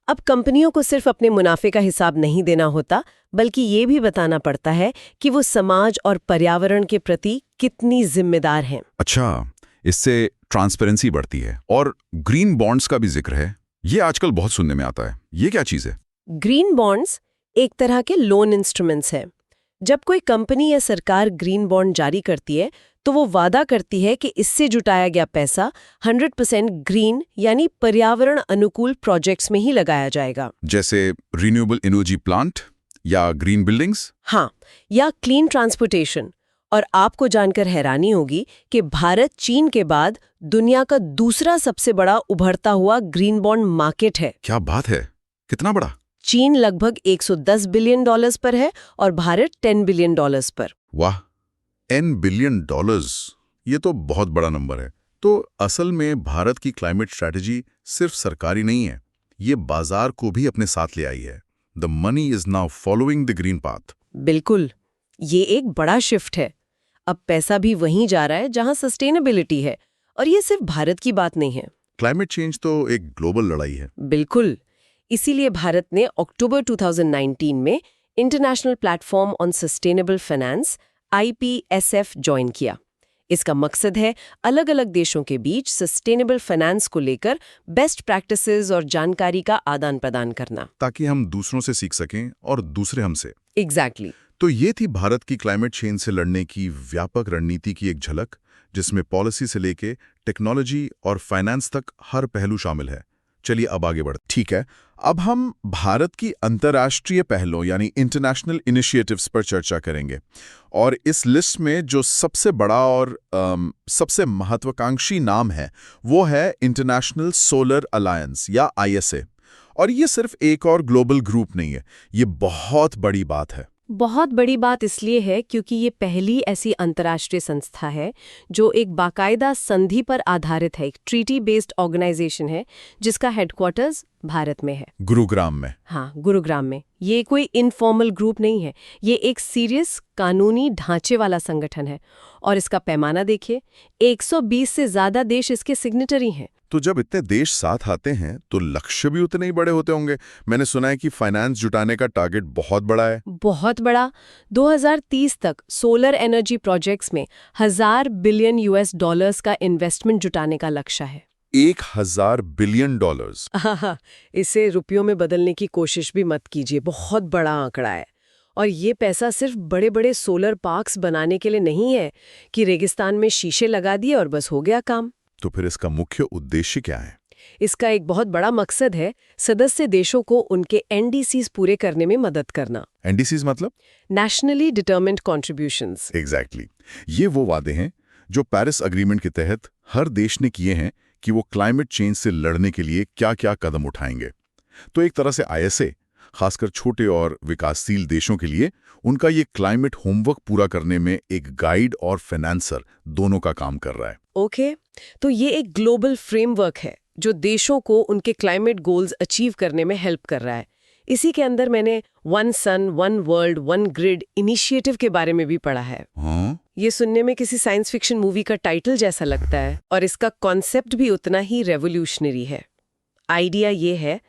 अब कंपनियों को सिर्फ अपने मुनाफे का हिसाब नहीं देना होता, बल्कि ये भी बताना पड़ता है कि वो समाज और पर्यावरण के प्रति कितनी जिम्मेदार हैं। अच्छा, इससे ट्रांसपेरेंसी बढ़ती है। और ग्रीन बॉन्ड्स का भी जिक्र है, ये आजकल बहुत सुनने में आता है। ये क्या चीज़ है? ग्रीन बॉन्ड्स एक तरह के लोन इंस्ट्रूमेंट्स हैं। जब कोई कंपनी या सरकार ग्रीन बॉन्ड जारी करती है तो वो वादा करती है कि इससे जुटाया गया पैसा 100% ग्रीन यानी पर्यावरण अनुकूल प्रोजेक्ट्स में ही लगाया जाएगा। जैसे रिन्यूएबल एनर्जी प्लांट या ग्रीन बिल्डिंग्स? हाँ, या क्लीन ट्रांसपोर्टेशन। और आपको जानकर हैरानी होगी कि भारत चीन के बाद दुनिया का दूसरा सबसे बड़ा उभरता हुआ ग्रीन बॉन्ड मार्केट है। क्या बात है, कितना बड़ा? चीन लगभग $110 बिलियन पर है और भारत $10 बिलियन पर। वाह, $10 बिलियन, ये तो बहुत बड़ा नंबर है। तो असल में भारत की क्लाइमेट स्ट्रैटेजी सिर्फ सरकारी नहीं है, ये बाजार को भी अपने साथ ले आई है। The money is now following the green path. बिल्कुल, ये एक बड़ा शिफ्ट है। अब पैसा भी वहीं जा रहा है जहां सस्टेनेबिलिटी है, और ये सिर्फ भारत की बात नहीं है। क्लाइमेट चेंज तो एक ग्लोबल लड़ाई है। बिल्कुल, इसीलिए भारत ने अक्टूबर 2019 में international platform on sustainable finance IPSF join किया। इसका मकसद है अलग अलग देशों के बीच सस्टेनेबल फाइनेंस को लेकर बेस्ट प्रैक्टिसेस और जानकारी का आदान प्रदान करना, ताकि हम दूसरों से सीख सकें और दूसरे हमसे। एग्जैक्टली। तो ये थी भारत की क्लाइमेट चेंज से लड़ने की व्यापक रणनीति की एक झलक, जिसमें पॉलिसी से लेके टेक्नोलॉजी और फाइनेंस तक हर पहलू शामिल है। चलिए अब आगे बढ़ते। ठीक है, अब हम भारत की अंतर्राष्ट्रीय पहलों यानी इंटरनेशनल इनिशिएटिव्स पर चर्चा करेंगे। और इस लिस्ट में जो सबसे बड़ा और सबसे महत्वाकांक्षी नाम है वो है इंटरनेशनल सोलर अलायंस या ISA। और ये सिर्फ एक और ग्लोबल ग्रुप नहीं है, ये बहुत बड़ी बात है। बहुत बड़ी बात इसलिए है क्योंकि ये पहली ऐसी अंतर्राष्ट्रीय संस्था है जो एक बाकायदा संधि पर आधारित है, एक ट्रीटी बेस्ड ऑर्गेनाइजेशन है जिसका हेडक्वार्टर्स भारत में है, गुरुग्राम में। हाँ, गुरुग्राम में। ये कोई इनफॉर्मल ग्रुप नहीं है, ये एक सीरियस कानूनी ढांचे वाला संगठन है। और इसका पैमाना देखिए, 120 से ज्यादा देश इसके सिग्नेटरी हैं। तो जब इतने देश साथ आते हैं तो लक्ष्य भी उतने ही बड़े होते होंगे। मैंने सुना है कि फाइनेंस जुटाने का टारगेट बहुत बड़ा है। बहुत बड़ा। 2030 तक सोलर एनर्जी प्रोजेक्ट्स में $1000 बिलियन का इन्वेस्टमेंट जुटाने का लक्ष्य है। $1000 बिलियन। हाँ, इसे रुपयों में बदलने की कोशिश भी मत कीजिए, बहुत बड़ा आंकड़ा है। और ये पैसा सिर्फ बड़े बड़े सोलर पार्क्स बनाने के लिए नहीं है कि रेगिस्तान में शीशे लगा दिए और बस हो गया काम। तो फिर इसका मुख्य उद्देश्य क्या है? इसका एक बहुत बड़ा मकसद है सदस्य देशों को उनके NDCs पूरे करने में मदद करना। NDCs मतलब? Nationally determined contributions. एग्जैक्टली। ये वो वादे हैं जो पेरिस अग्रीमेंट के तहत हर देश ने किए हैं कि वो क्लाइमेट चेंज से लड़ने के लिए क्या-क्या कदम उठाएंगे। तो एक तरह से ISA खासकर छोटे और विकासशील देशों के लिए उनका ये क्लाइमेट होमवर्क पूरा करने में एक गाइड और फाइनेंसर दोनों का काम कर रहा है। ओके, तो ये एक ग्लोबल फ्रेमवर्क है जो देशों को उनके क्लाइमेट गोल्स अचीव करने में हेल्प कर रहा है। इसी के अंदर मैंने one sun one world one grid initiative के बारे में भी पढ़ा है। हाँ? ये सुनने में किसी साइंस फिक्शन मूवी का टाइटल जैसा लगता है, और इसका कॉन्सेप्ट भी उतना ही रेवोल्यूशनरी है। आइडिया ये है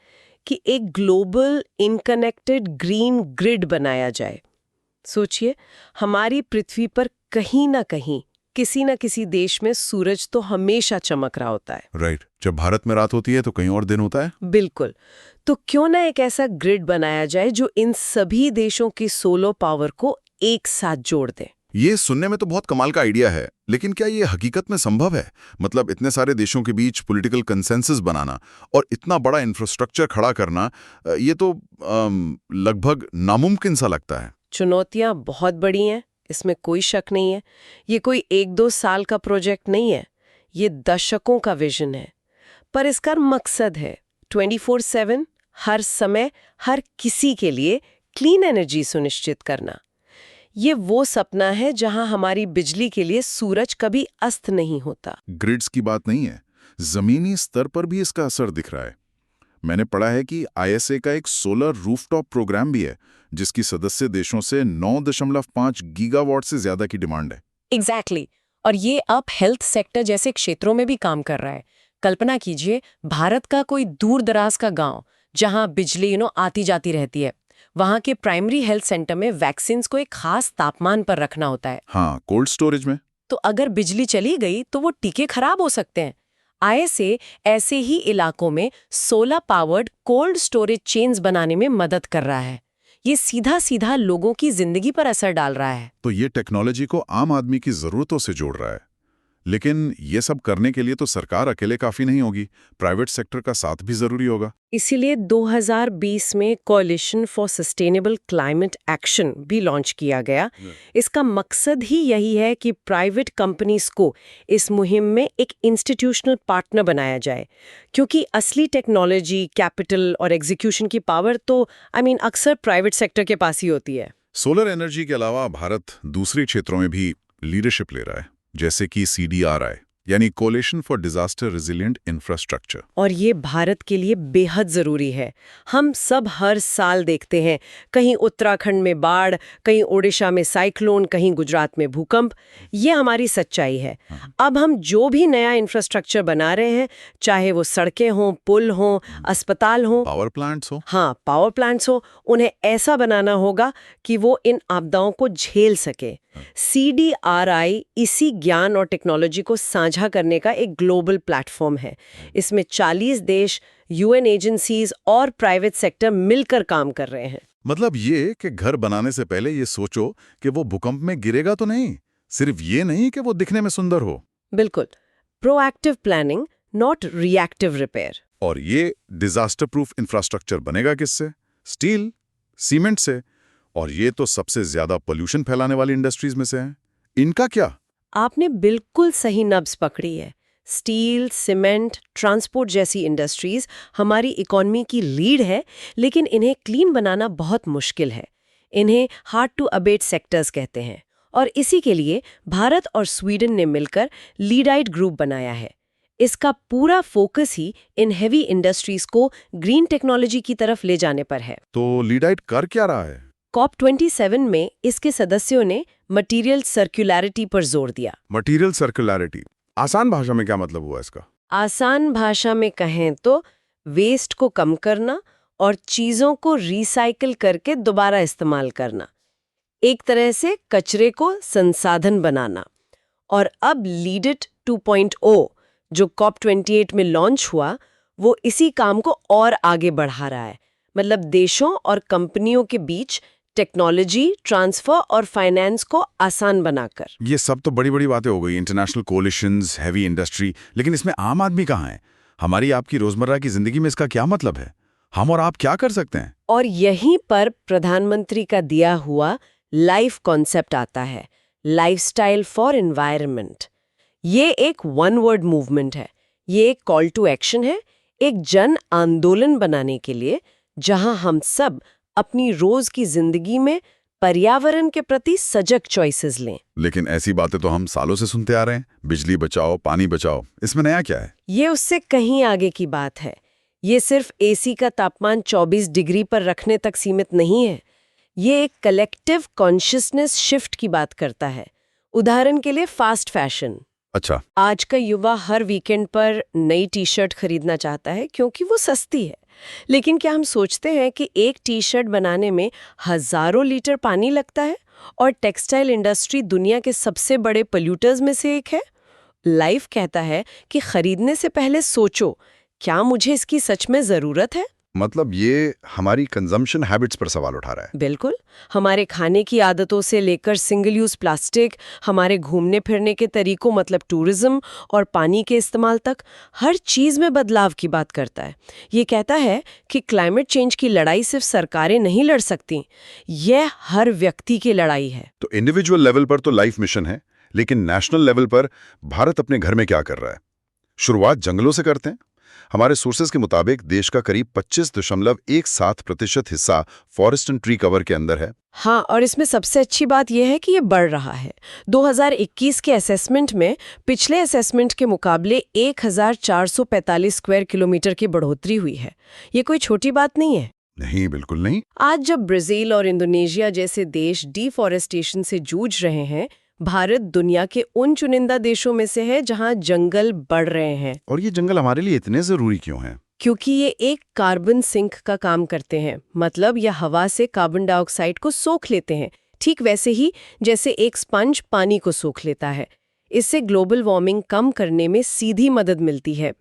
कि एक ग्लोबल इनकनेक्टेड ग्रीन ग्रिड बनाया जाए। सोचिए, हमारी पृथ्वी पर कहीं ना कहीं किसी न किसी देश में सूरज तो हमेशा चमक रहा होता है। राइट। जब भारत में रात होती है तो कहीं और दिन होता है। बिल्कुल। तो क्यों ना एक ऐसा ग्रिड बनाया जाए जो इन सभी देशों की सोलर पावर को एक साथ जोड़ दे। ये सुनने में तो बहुत कमाल का आइडिया है, लेकिन क्या ये हकीकत में संभव है? मतलब इतने सारे देशों के बीच पॉलिटिकल कंसेंसस बनाना और इतना बड़ा इंफ्रास्ट्रक्चर खड़ा करना, ये तो लगभग नामुमकिन सा लगता है। चुनौतियां बहुत बड़ी हैं, इसमें कोई शक नहीं है। ये कोई 1-2 साल का प्रोजेक्ट नहीं है, ये दशकों का विजन है। पर इसका मकसद है 24/7 हर समय हर किसी के लिए क्लीन एनर्जी सुनिश्चित करना। ये वो सपना है जहां हमारी बिजली के लिए सूरज कभी अस्त नहीं होता। ग्रिड्स की बात नहीं है, जमीनी स्तर पर भी इसका असर दिख रहा है। मैंने पढ़ा है कि ISA का एक सोलर रूफटॉप प्रोग्राम भी है, जिसकी सदस्य देशों से 9.5 गीगावाट से ज्यादा की डिमांड है। एग्जैक्टली और ये अब हेल्थ सेक्टर जैसे क्षेत्रों में भी काम कर रहा है। कल्पना कीजिए भारत का कोई दूर दराज का गांव जहां बिजली आती जाती रहती है। वहां के प्राइमरी हेल्थ सेंटर में वैक्सीन्स को एक खास तापमान पर रखना होता है। हाँ, कोल्ड स्टोरेज में। तो अगर बिजली चली गई तो वो टीके खराब हो सकते हैं। ISA ऐसे ही इलाकों में solar powered cold storage chains बनाने में मदद कर रहा है। ये सीधा सीधा लोगों की जिंदगी पर असर डाल रहा है। तो ये टेक्नोलॉजी को आम आदमी की जरूरतों से जोड़ रहा है। लेकिन ये सब करने के लिए तो सरकार अकेले काफी नहीं होगी, प्राइवेट सेक्टर का साथ भी जरूरी होगा। इसीलिए 2020 में coalition for sustainable climate action भी लॉन्च किया गया। इसका मकसद ही यही है कि प्राइवेट कंपनीज को इस मुहिम में एक इंस्टीट्यूशनल पार्टनर बनाया जाए, क्योंकि असली टेक्नोलॉजी, कैपिटल और एग्जीक्यूशन की पावर तो अक्सर प्राइवेट सेक्टर के पास ही होती है। सोलर एनर्जी के अलावा भारत दूसरे क्षेत्रों में भी लीडरशिप ले रहा है, जैसे कि CDRI यानी coalition for disaster resilient infrastructure. और ये भारत के लिए बेहद जरूरी है। हम सब हर साल देखते हैं, कहीं उत्तराखंड में बाढ़, कहीं ओडिशा में साइक्लोन, कहीं गुजरात में भूकंप। ये हमारी सच्चाई है। अब हम जो भी नया इंफ्रास्ट्रक्चर बना रहे हैं, चाहे वो सड़कें हों, पुल हों, अस्पताल हों, पावर प्लांट्स हो, पावर प्लांट्स हो, उन्हें ऐसा बनाना होगा कि वो इन आपदाओं को झेल सके। CDRI इसी ज्ञान और टेक्नोलॉजी को साझा करने का एक ग्लोबल प्लेटफॉर्म है। इसमें 40 देश, UN एजेंसीज और प्राइवेट सेक्टर मिलकर काम कर रहे हैं। मतलब ये कि घर बनाने से पहले ये सोचो कि वो भूकंप में गिरेगा तो नहीं, सिर्फ ये नहीं कि वो दिखने में सुंदर हो। बिल्कुल, proactive planning, not reactive repair. और ये डिजास्टर प्रूफ इंफ्रास्ट्रक्चर बनेगा किससे? स्टील, सीमेंट से। और ये तो सबसे ज्यादा पोल्यूशन फैलाने वाली इंडस्ट्रीज में से है। इनका क्या? आपने बिल्कुल सही नब्ज पकड़ी है। स्टील, सीमेंट, ट्रांसपोर्ट जैसी इंडस्ट्रीज हमारी इकोनॉमी की लीड है, लेकिन इन्हें क्लीन बनाना बहुत मुश्किल है। इन्हें हार्ड टू अबेट सेक्टर्स कहते हैं। और इसी के लिए भारत और स्वीडन ने मिलकर लीडाइट ग्रुप बनाया है। इसका पूरा focus he in heavy industries को ग्रीन टेक्नोलॉजी की तरफ ले जाने पर है। तो लीडाइट कर क्या रहा है? COP27 में इसके सदस्यों ने मटीरियल सर्कुलैरिटी पर जोर दिया। मटीरियल सर्कुलैरिटी, आसान भाषा में क्या मतलब हुआ इसका? आसान भाषा में कहें तो वेस्ट को कम करना और चीजों को रिसाइकिल करके दोबारा इस्तेमाल करना, एक तरह से कचरे को संसाधन बनाना। और अब लीड इट 2.0 जो COP28 में लॉन्च हुआ, वो इसी काम को और आगे बढ़ा रहा है। मतलब देशों और कंपनियों के बीच टेक्नोलॉजी ट्रांसफर और फाइनेंस को आसान बनाकर। ये सब तो बड़ी बड़ी बातें हो गई, इंटरनेशनल कोलिशंस, हैवी इंडस्ट्री, लेकिन इसमें आम आदमी कहाँ है? हमारी आपकी रोजमर्रा की जिंदगी में इसका क्या मतलब है? हम और आप क्या कर सकते हैं? और यहीं पर प्रधानमंत्री का दिया हुआ लाइफ कॉन्सेप्ट आता है, लाइफस्टाइल फॉर एनवायरनमेंट। ये एक वन वर्ड मूवमेंट है, ये एक कॉल टू एक्शन है, एक जन आंदोलन बनाने के लिए, जहां हम सब अपनी रोज की जिंदगी में पर्यावरण के प्रति सजग चॉइसेस लें। लेकिन ऐसी बातें तो हम सालों से सुनते आ रहे हैं, बिजली बचाओ, पानी बचाओ। इसमें नया क्या है? ये उससे कहीं आगे की बात है। ये सिर्फ AC का तापमान 24 डिग्री पर रखने तक सीमित नहीं है। ये एक कलेक्टिव कॉन्शियसनेस शिफ्ट की बात करता है। उदाहरण के लिए फास्ट फैशन। अच्छा, आज का युवा हर वीकेंड पर नई टी-शर्ट खरीदना चाहता है क्योंकि वो सस्ती है। लेकिन क्या हम सोचते हैं कि एक टी-शर्ट बनाने में हजारों लीटर पानी लगता है और टेक्सटाइल इंडस्ट्री दुनिया के सबसे बड़े पोल्यूटर्स में से एक है? लाइफ कहता है कि खरीदने से पहले सोचो, क्या मुझे इसकी सच में जरूरत है? मतलब ये हमारी कंजम्पशन हैबिट्स पर सवाल उठा रहा है। बिल्कुल। हमारे खाने की आदतों से लेकर सिंगल यूज प्लास्टिक, हमारे घूमने फिरने के तरीकों मतलब टूरिज्म और पानी के इस्तेमाल तक हर चीज में बदलाव की बात करता है। ये कहता है कि क्लाइमेट चेंज की लड़ाई सिर्फ सरकारें नहीं लड़ सकती, यह हर व्यक्ति की लड़ाई है। तो इंडिविजुअल लेवल पर तो लाइफ मिशन है, लेकिन नेशनल लेवल पर भारत अपने घर में क्या कर रहा है? शुरुआत जंगलों से करते हैं। हमारे सोर्सेज के मुताबिक देश का करीब 25.17% हिस्सा फॉरेस्ट एंड ट्री कवर के अंदर है। हाँ, और इसमें सबसे अच्छी बात यह है कि ये बढ़ रहा है। 2021 के असेसमेंट में पिछले असेसमेंट के मुकाबले 1445 स्क्वायर किलोमीटर की बढ़ोतरी हुई है। ये कोई छोटी बात नहीं है। नहीं, बिल्कुल नहीं। आज जब ब्राजील और इंडोनेशिया जैसे देश डिफॉरेस्टेशन से जूझ रहे हैं, भारत दुनिया के उन चुनिंदा देशों में से है जहां जंगल बढ़ रहे हैं। और ये जंगल हमारे लिए इतने जरूरी क्यों हैं? क्योंकि ये एक कार्बन सिंक का काम करते हैं, मतलब यह हवा से कार्बन डाइऑक्साइड को सोख लेते हैं, ठीक वैसे ही जैसे एक स्पंज पानी को सोख लेता है। इससे ग्लोबल वार्मिंग कम करने में सीधी मदद मिलती है।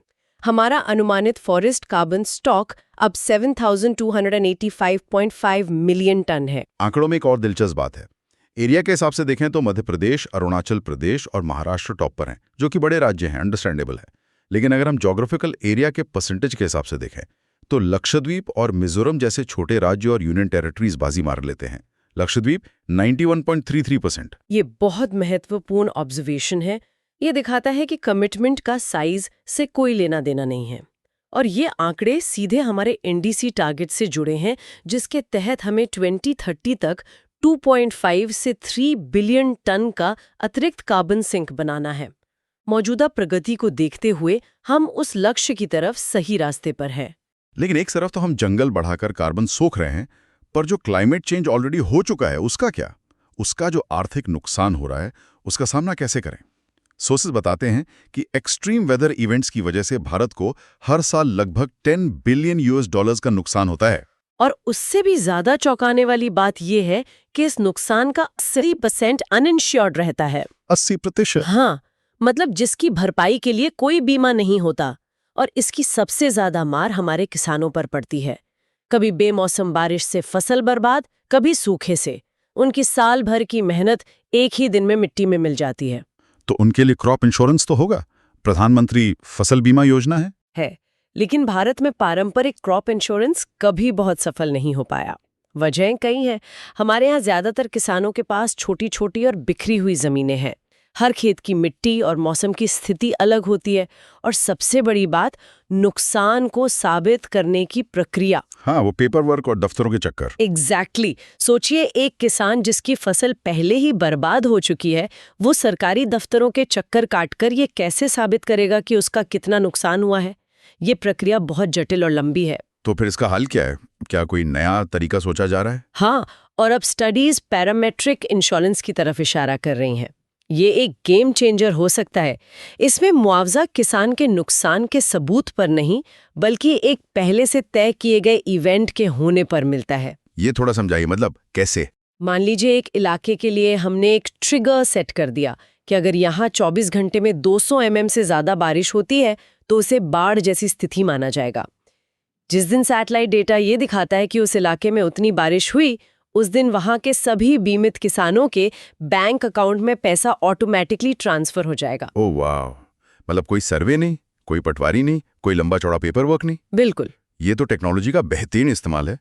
हमारा अनुमानित फॉरेस्ट कार्बन स्टॉक अब 7,285.5 मिलियन टन है। आंकड़ों में एक और दिलचस्प बात है। एरिया के हिसाब से देखें तो मध्य प्रदेश, अरुणाचल प्रदेश और महाराष्ट्र टॉप पर हैं, जो कि बड़े राज्य हैं, अंडरस्टैंडेबल है। लेकिन अगर हम ज्योग्राफिकल एरिया के परसेंटेज के हिसाब से देखें तो लक्षद्वीप और मिजोरम जैसे छोटे राज्य और यूनियन टेरिटरीज बाजी मार लेते हैं। लक्षद्वीप 91.33%। ये बहुत महत्वपूर्ण ऑब्जर्वेशन है। ये दिखाता है कि कमिटमेंट का साइज से कोई लेना देना नहीं है। और ये आंकड़े सीधे हमारे एनडीसी टारगेट से जुड़े हैं, जिसके तहत हमें 2030 तक 2.5 से 3 बिलियन टन का अतिरिक्त कार्बन सिंक बनाना है। मौजूदा प्रगति को देखते हुए हम उस लक्ष्य की तरफ सही रास्ते पर हैं। लेकिन एक तरफ तो हम जंगल बढ़ाकर कार्बन सोख रहे हैं, पर जो क्लाइमेट चेंज ऑलरेडी हो चुका है उसका क्या? उसका जो आर्थिक नुकसान हो रहा है उसका सामना कैसे करें? सोर्सेज बताते हैं कि एक्सट्रीम वेदर इवेंट्स की वजह से भारत को हर साल लगभग 10 बिलियन US डॉलर्स का नुकसान होता है। और उससे भी ज्यादा चौंकाने वाली बात यह है कि इस नुकसान का 80% अनइंश्योर्ड रहता है। 80%? हाँ, मतलब जिसकी भरपाई के लिए कोई बीमा नहीं होता। और इसकी सबसे ज्यादा मार हमारे किसानों पर पड़ती है। कभी बेमौसम बारिश से फसल बर्बाद, कभी सूखे से। उनकी साल भर की मेहनत एक ही दिन में मिट्टी में मिल जाती है। तो उनके लिए क्रॉप इंश्योरेंस तो होगा, प्रधानमंत्री फसल बीमा योजना है। लेकिन भारत में पारंपरिक क्रॉप इंश्योरेंस कभी बहुत सफल नहीं हो पाया। वजहें कई हैं। हमारे यहाँ ज्यादातर किसानों के पास छोटी छोटी और बिखरी हुई जमीनें हैं। हर खेत की मिट्टी और मौसम की स्थिति अलग होती है। और सबसे बड़ी बात, नुकसान को साबित करने की प्रक्रिया। हाँ, वो पेपर वर्क और दफ्तरों के चक्कर। एग्जैक्टली। सोचिए, एक किसान जिसकी फसल पहले ही बर्बाद हो चुकी है, वो सरकारी दफ्तरों के चक्कर काटकर ये कैसे साबित करेगा कि उसका कितना नुकसान हुआ है? ये प्रक्रिया बहुत जटिल और लंबी है। तो फिर इसका हल क्या है? क्या कोई नया तरीका सोचा जा रहा है? हाँ, और अब स्टडीज पैरामेट्रिक इंश्योरेंस की तरफ इशारा कर रही हैं। ये एक गेम चेंजर हो सकता है। इसमें मुआवजा किसान के नुकसान के सबूत पर नहीं, बल्कि एक पहले से तय किए गए इवेंट के होने पर मिलता है। ये थोड़ा समझाइए, मतलब कैसे? मान लीजिए एक इलाके के लिए हमने एक ट्रिगर सेट कर दिया कि अगर यहाँ 24 घंटे में 200 mm से ज्यादा बारिश होती है तो उसे बाढ़ जैसी स्थिति माना जाएगा। जिस दिन सैटेलाइट डेटा ये दिखाता है कि उस इलाके में उतनी बारिश हुई, उस दिन वहां के सभी बीमित किसानों के बैंक अकाउंट में पैसा ऑटोमेटिकली ट्रांसफर हो जाएगा। ओह वाह, मतलब कोई सर्वे नहीं, कोई पटवारी नहीं, कोई लंबा चौड़ा पेपर वर्क नहीं। बिल्कुल। ये तो टेक्नोलॉजी का बेहतरीन इस्तेमाल है।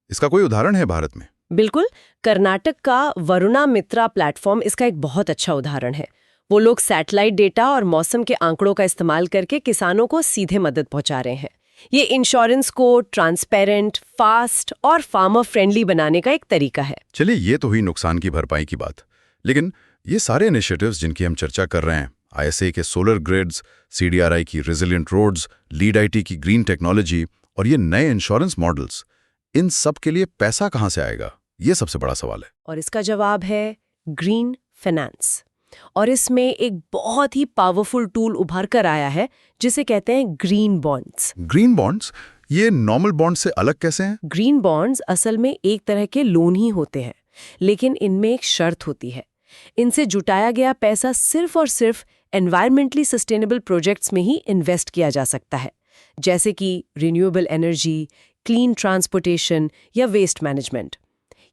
इसका कोई उदाहरण है भारत में? बिल्कुल। कर्नाटक का वरुणा मित्रा प्लेटफॉर्म इसका एक बहुत अच्छा उदाहरण है। वो लोग सैटेलाइट डेटा और मौसम के आंकड़ों का इस्तेमाल करके किसानों को सीधे मदद पहुंचा रहे हैं। ये इंश्योरेंस को ट्रांसपेरेंट, फास्ट और फार्मर फ्रेंडली बनाने का एक तरीका है। चलिए, ये तो हुई नुकसान की भरपाई की बात। लेकिन ये सारे इनिशिएटिव्स जिनकी हम चर्चा कर रहे हैं, ISA के सोलर ग्रिड्स, CDRI की रेजिलिएंट रोड्स, लीड IT की ग्रीन टेक्नोलॉजी और ये नए इंश्योरेंस मॉडल्स, इन सब के लिए पैसा कहाँ से आएगा? ये सबसे बड़ा सवाल है। और इसका जवाब है ग्रीन फाइनेंस। और इसमें एक बहुत ही पावरफुल टूल उभर कर आया है जिसे कहते हैं ग्रीन बॉन्ड्स। Green bonds? ये नॉर्मल बॉन्ड से अलग कैसे हैं? ग्रीन बॉन्ड्स असल में एक तरह के लोन ही होते हैं, लेकिन इनमें एक शर्त होती है। इनसे जुटाया गया पैसा सिर्फ और सिर्फ एनवायरमेंटली सस्टेनेबल प्रोजेक्ट्स में ही इन्वेस्ट किया जा सकता है। जैसे कि रिन्यूएबल एनर्जी, क्लीन ट्रांसपोर्टेशन या वेस्ट मैनेजमेंट।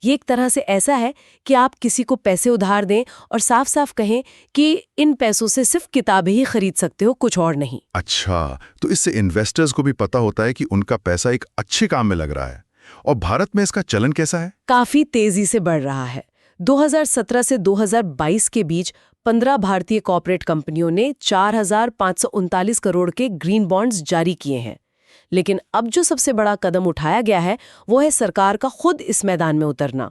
ये एक तरह से ऐसा है कि आप किसी को पैसे उधार दें और साफ साफ कहें कि इन पैसों से सिर्फ किताबें ही खरीद सकते हो, कुछ और नहीं। अच्छा, तो इससे इन्वेस्टर्स को भी पता होता है कि उनका पैसा एक अच्छे काम में लग रहा है। और भारत में इसका चलन कैसा है? काफी तेजी से बढ़ रहा है। 2017 से 2022 के बीच 15 भारतीय कॉर्पोरेट कंपनियों ने 4,539 करोड़ के ग्रीन बॉन्ड्स जारी किए हैं। लेकिन अब जो सबसे बड़ा कदम उठाया गया है वो है सरकार का खुद इस मैदान में उतरना।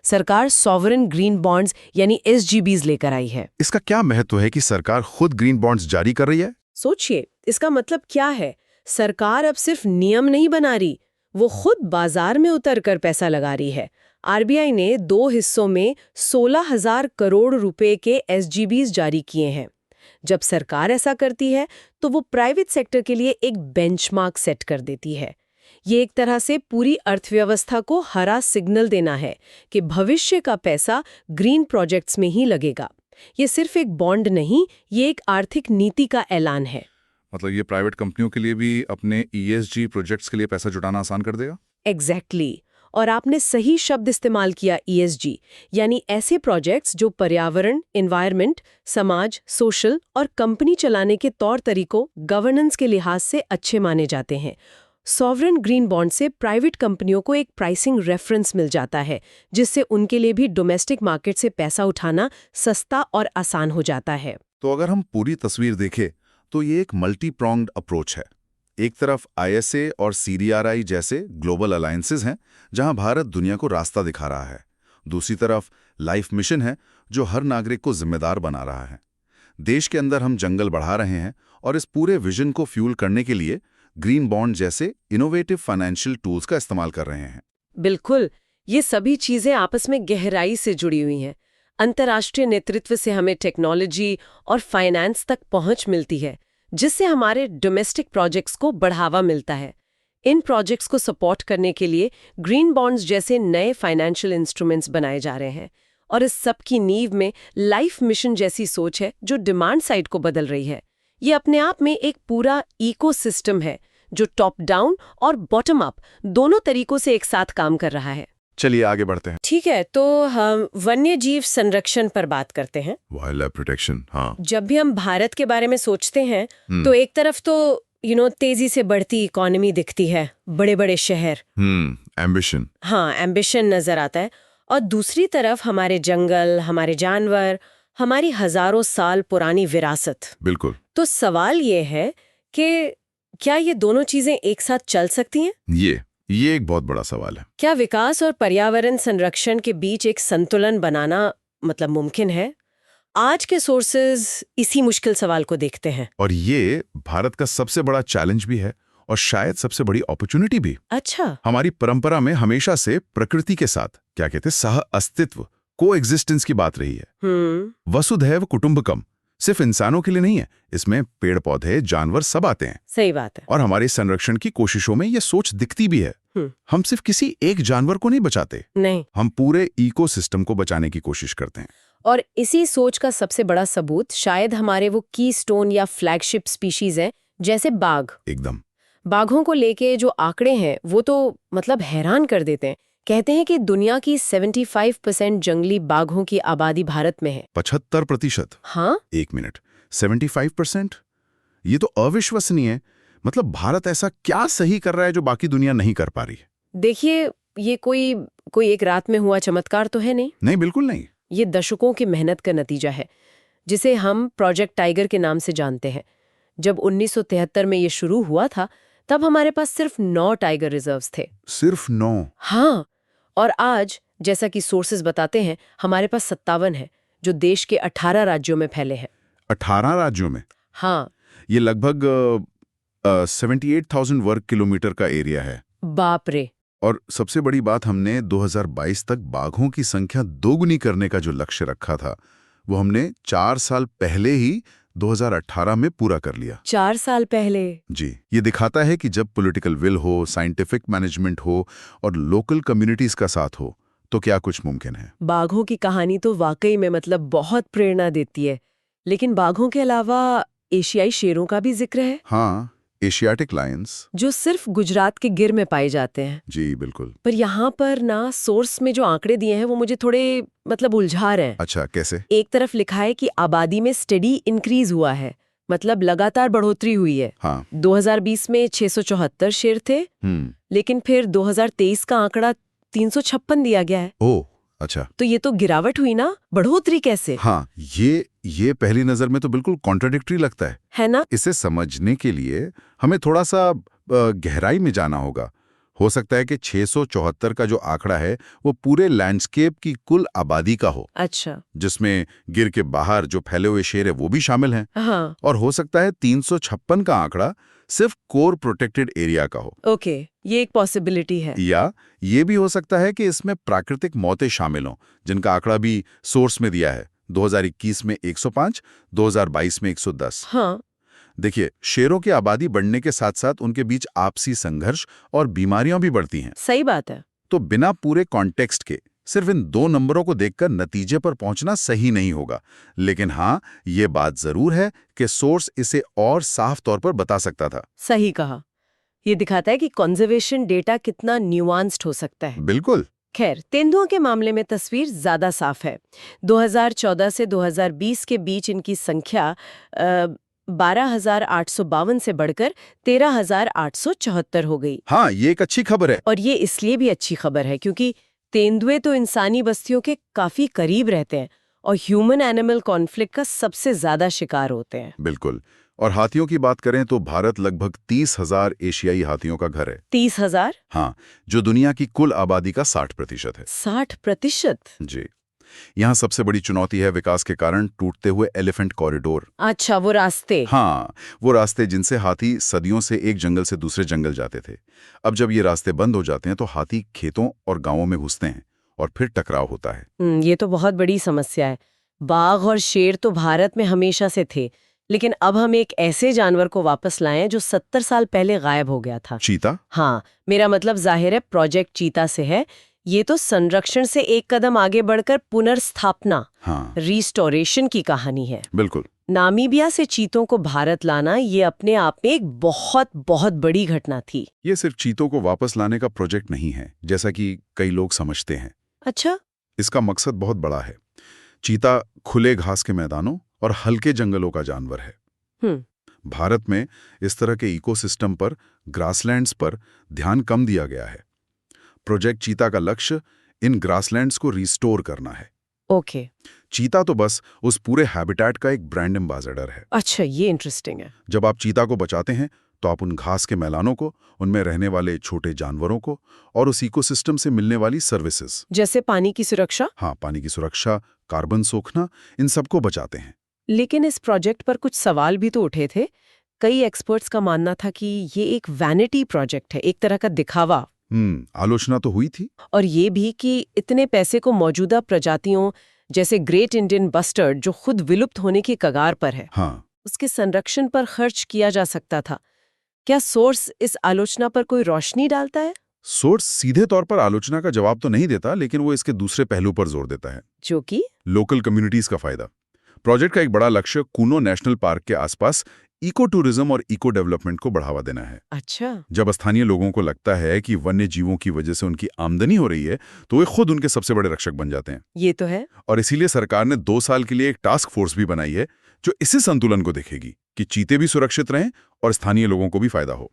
सरकार सॉवरेन ग्रीन बॉन्ड्स यानी SGBs लेकर आई है। इसका क्या महत्व है कि सरकार खुद ग्रीन बॉन्ड्स जारी कर रही है? सोचिए, इसका मतलब क्या है? सरकार अब सिर्फ नियम नहीं बना रही, वो खुद बाजार में उतरकर पैसा लगा रही है। RBI ने 2 हिस्सों में 16,000 करोड़ रुपए के SGBs जारी किए हैं। जब सरकार ऐसा करती है तो वो प्राइवेट सेक्टर के लिए एक बेंचमार्क सेट कर देती है। ये एक तरह से पूरी अर्थव्यवस्था को हरा सिग्नल देना है कि भविष्य का पैसा ग्रीन प्रोजेक्ट्स में ही लगेगा। ये सिर्फ एक बॉन्ड नहीं, ये एक आर्थिक नीति का ऐलान है। मतलब ये प्राइवेट कंपनियों के लिए भी अपने ESG प्रोजेक्ट्स के लिए पैसा जुटाना आसान कर देगा? एग्जैक्टली। और आपने सही शब्द इस्तेमाल किया, ESG, यानी ऐसे प्रोजेक्ट्स जो पर्यावरण, एनवायरनमेंट, समाज, सोशल और कंपनी चलाने के तौर तरीकों, गवर्नेंस के लिहाज से अच्छे माने जाते हैं। सॉवरेन ग्रीन बॉन्ड से प्राइवेट कंपनियों को एक प्राइसिंग रेफरेंस मिल जाता है, जिससे उनके लिए भी डोमेस्टिक मार्केट से पैसा उठाना सस्ता और आसान हो जाता है। तो अगर हम पूरी तस्वीर देखें तो ये एक मल्टी प्रॉन्ग्ड अप्रोच है। एक तरफ ISA और CDRI जैसे ग्लोबल अलायंसेज हैं, जहां भारत दुनिया को रास्ता दिखा रहा है। दूसरी तरफ लाइफ मिशन है, जो हर नागरिक को जिम्मेदार बना रहा है। देश के अंदर हम जंगल बढ़ा रहे हैं और इस पूरे विजन को फ्यूल करने के लिए ग्रीन बॉन्ड जैसे इनोवेटिव फाइनेंशियल टूल्स का इस्तेमाल कर रहे हैं। बिल्कुल, ये सभी चीजें आपस में गहराई से जुड़ी हुई हैं। अंतर्राष्ट्रीय नेतृत्व से हमें टेक्नोलॉजी और फाइनेंस तक पहुंच मिलती है, जिससे हमारे डोमेस्टिक प्रोजेक्ट्स को बढ़ावा मिलता है। इन प्रोजेक्ट्स को सपोर्ट करने के लिए ग्रीन बॉन्ड्स जैसे नए फाइनेंशियल इंस्ट्रूमेंट्स बनाए जा रहे हैं। और इस सब की नींव में लाइफ मिशन जैसी सोच है, जो डिमांड साइड को बदल रही है। ये अपने आप में एक पूरा इकोसिस्टम है, जो टॉप डाउन और बॉटम अप दोनों तरीकों से एक साथ काम कर रहा है। चलिए आगे बढ़ते हैं। ठीक है, तो हम वन्य जीव संरक्षण पर बात करते हैं। Wild life protection. हाँ, जब भी हम भारत के बारे में सोचते हैं तो एक तरफ तो तेजी से बढ़ती इकोनॉमी दिखती है, बड़े बड़े शहर, एम्बिशन। हाँ, एम्बिशन नजर आता है। और दूसरी तरफ हमारे जंगल, हमारे जानवर, हमारी हजारों साल पुरानी विरासत। बिल्कुल। तो सवाल ये है कि क्या ये दोनों चीजें एक साथ चल सकती हैं? ये एक बहुत बड़ा सवाल है। क्या विकास और पर्यावरण संरक्षण के बीच एक संतुलन बनाना मुमकिन है? आज के सोर्सेज इसी मुश्किल सवाल को देखते हैं। और ये भारत का सबसे बड़ा चैलेंज भी है और शायद सबसे बड़ी अपॉर्चुनिटी भी। अच्छा। हमारी परंपरा में हमेशा से प्रकृति के साथ क्या कहते हैं, सह अस्तित्व, को एग्जिस्टेंस की बात रही है। वसुधैव कुटुंबकम सिर्फ इंसानों के लिए नहीं है, इसमें पेड़ पौधे, जानवर सब आते हैं। सही बात है। और हमारे संरक्षण की कोशिशों में ये सोच दिखती भी है। हम सिर्फ किसी एक जानवर को नहीं बचाते, नहीं, हम पूरे इकोसिस्टम को बचाने की कोशिश करते हैं। और इसी सोच का सबसे बड़ा सबूत शायद हमारे वो कीस्टोन या फ्लैगशिप स्पीशीज हैं, जैसे बाघ। एकदम। बाघों को लेके जो आंकड़े हैं वो तो हैरान कर देते हैं। कहते हैं कि दुनिया की 75% जंगली बाघों की आबादी भारत में है। 75%? हाँ, 1 मिनट, 75%? ये तो अविश्वसनीय है। मतलब भारत ऐसा क्या सही कर रहा है जो बाकी दुनिया नहीं कर पा रही है? देखिए, ये कोई एक रात में हुआ चमत्कार तो है नहीं। नहीं, बिल्कुल नहीं। ये दशकों की मेहनत का नतीजा है, जिसे हम प्रोजेक्ट टाइगर के नाम से जानते हैं। जब 1973 में ये शुरू हुआ था, तब हमारे पास सिर्फ 9 टाइगर रिजर्व्स थे। सिर्फ 9? हाँ, और आज जैसा कि सोर्सेज बताते हैं, हमारे पास 57 है, जो देश के 18 राज्यों में फैले हैं। 18 राज्यों में? हाँ। ये लगभग 78,000 वर्ग किलोमीटर का एरिया है। बाप रे। और सबसे बड़ी बात, हमने 2022 तक बाघों की संख्या दोगुनी करने का जो लक्ष्य रखा था, वो हमने 4 साल पहले ही 2018 में पूरा कर लिया। 4 साल पहले? जी। ये दिखाता है कि जब पॉलिटिकल विल हो, साइंटिफिक मैनेजमेंट हो और लोकल कम्युनिटीज का साथ हो, तो क्या कुछ मुमकिन है। बाघों की कहानी तो वाकई में बहुत प्रेरणा देती है। लेकिन बाघों के अलावा एशियाई शेरों का भी जिक्र है। हाँ, एशियाटिक लायंस। जो सिर्फ गुजरात के गिर में पाए जाते हैं। जी बिल्कुल। पर यहाँ पर ना सोर्स में जो आंकड़े दिए हैं वो मुझे थोड़े उलझा रहे हैं। अच्छा, कैसे? एक तरफ लिखा है कि आबादी में स्टेडी इंक्रीज हुआ है, मतलब लगातार बढ़ोतरी हुई है। हाँ। 2020 में 674 शेर थे, लेकिन फिर 2023 का आंकड़ा 356 दिया गया है। ओह, अच्छा। तो ये तो गिरावट हुई ना, बढ़ोतरी कैसे? हाँ, ये पहली नजर में तो बिल्कुल कॉन्ट्राडिक्टरी लगता है ना? इसे समझने के लिए हमें थोड़ा सा गहराई में जाना होगा। हो सकता है कि 674 का जो आंकड़ा है वो पूरे लैंडस्केप की कुल आबादी का हो। अच्छा। जिसमें गिर के बाहर जो फैले हुए शेर है वो भी शामिल हैं। हाँ। और हो सकता है 356 का आंकड़ा सिर्फ कोर प्रोटेक्टेड एरिया का हो। ओके, ये एक पॉसिबिलिटी है। या ये भी हो सकता है कि इसमें प्राकृतिक मौतें शामिल हों, जिनका आंकड़ा भी सोर्स में दिया है। 2021 में 105, 2022 में 110। हाँ। देखिए, शेरों की आबादी बढ़ने के साथ साथ उनके बीच आपसी संघर्ष और बीमारियां भी बढ़ती हैं। सही बात है। तो बिना पूरे कॉन्टेक्स्ट के सिर्फ इन 2 नंबरों को देखकर नतीजे पर पहुंचना सही नहीं होगा। लेकिन हाँ, ये बात जरूर है कि सोर्स इसे और साफ तौर पर बता सकता था। सही कहा। ये दिखाता है कि कंजर्वेशन डेटा कितना न्यूआंस्ड हो सकता है। बिल्कुल। खैर, तेंदुओं के मामले में तस्वीर ज्यादा साफ है। 2014 से 2020 के बीच इनकी संख्या 12,852 से बढ़कर 13,874 हो गई। हाँ, ये एक अच्छी खबर है। और ये इसलिए भी अच्छी खबर है क्योंकि तेंदुए तो इंसानी बस्तियों के काफी करीब रहते हैं और ह्यूमन एनिमल कॉन्फ्लिक्ट का सबसे ज्यादा शिकार होते हैं। बिल्कुल। और हाथियों की बात करें तो भारत लगभग 30,000 एशियाई हाथियों का घर है। 30,000? हाँ, जो दुनिया की कुल आबादी का 60% है। 60%? जी। यहाँ सबसे बड़ी चुनौती है विकास के कारण टूटते हुए एलिफेंट कॉरिडोर। अच्छा, वो रास्ते। हाँ, वो रास्ते जिनसे हाथी सदियों से एक जंगल से दूसरे जंगल जाते थे। अब जब ये रास्ते बंद हो जाते हैं तो हाथी खेतों और गांवों में घुसते हैं और फिर टकराव होता है। ये तो बहुत बड़ी समस्या है। बाघ और शेर तो भारत में हमेशा से थे, लेकिन अब हम एक ऐसे जानवर को वापस लाएं जो 70 साल पहले गायब हो गया था। चीता? हाँ, मेरा मतलब जाहिर है प्रोजेक्ट चीता से है। ये तो संरक्षण से एक कदम आगे बढ़कर पुनर्स्थापना, हाँ, रिस्टोरेशन की कहानी है। बिल्कुल। नामीबिया से चीतों को भारत लाना ये अपने आप में एक बहुत बहुत बड़ी घटना थी। ये सिर्फ चीतों को वापस लाने का प्रोजेक्ट नहीं है, जैसा कि कई लोग समझते हैं। अच्छा। इसका मकसद बहुत बड़ा है। चीता खुले घास के मैदानों और हल्के जंगलों का जानवर है। भारत में इस तरह के इकोसिस्टम पर, ग्रासलैंड्स पर ध्यान कम दिया गया है। प्रोजेक्ट चीता का लक्ष्य इन ग्रासलैंड्स को रिस्टोर करना है। ओके। चीता तो बस उस पूरे हैबिटेट का एक ब्रांड एम्बेसडर है। अच्छा, ये इंटरेस्टिंग है। जब आप चीता को बचाते हैं तो आप उन घास के मैदानों को, उनमें रहने वाले छोटे जानवरों को और उस इकोसिस्टम से मिलने वाली सर्विसेज, जैसे पानी की सुरक्षा। हाँ, पानी की सुरक्षा, कार्बन सोखना, इन सबको बचाते हैं। लेकिन इस प्रोजेक्ट पर कुछ सवाल भी तो उठे थे। कई एक्सपर्ट्स का मानना था कि ये एक वैनिटी प्रोजेक्ट है, एक तरह का दिखावा। आलोचना तो हुई थी। और ये भी कि इतने पैसे को मौजूदा प्रजातियों जैसे ग्रेट इंडियन बस्टर्ड, जो खुद विलुप्त होने की कगार पर है, हाँ, उसके संरक्षण पर खर्च किया जा सकता था। क्या सोर्स इस आलोचना पर कोई रोशनी डालता है? सोर्स सीधे तौर पर आलोचना का जवाब तो नहीं देता, लेकिन वो इसके दूसरे पहलू पर जोर देता है, जो कि लोकल कम्युनिटीज का फायदा। प्रोजेक्ट का एक बड़ा लक्ष्य कूनो नेशनल पार्क के आसपास इको टूरिज्म और इको डेवलपमेंट को बढ़ावा देना है। अच्छा। जब स्थानीय लोगों को लगता है कि वन्य जीवों की वजह से उनकी आमदनी हो रही है, तो वे खुद उनके सबसे बड़े रक्षक बन जाते हैं। ये तो है। और इसीलिए सरकार ने 2 साल के लिए एक टास्क फोर्स भी बनाई है जो इसी संतुलन को देखेगी कि चीते भी सुरक्षित रहें और स्थानीय लोगों को भी फायदा हो।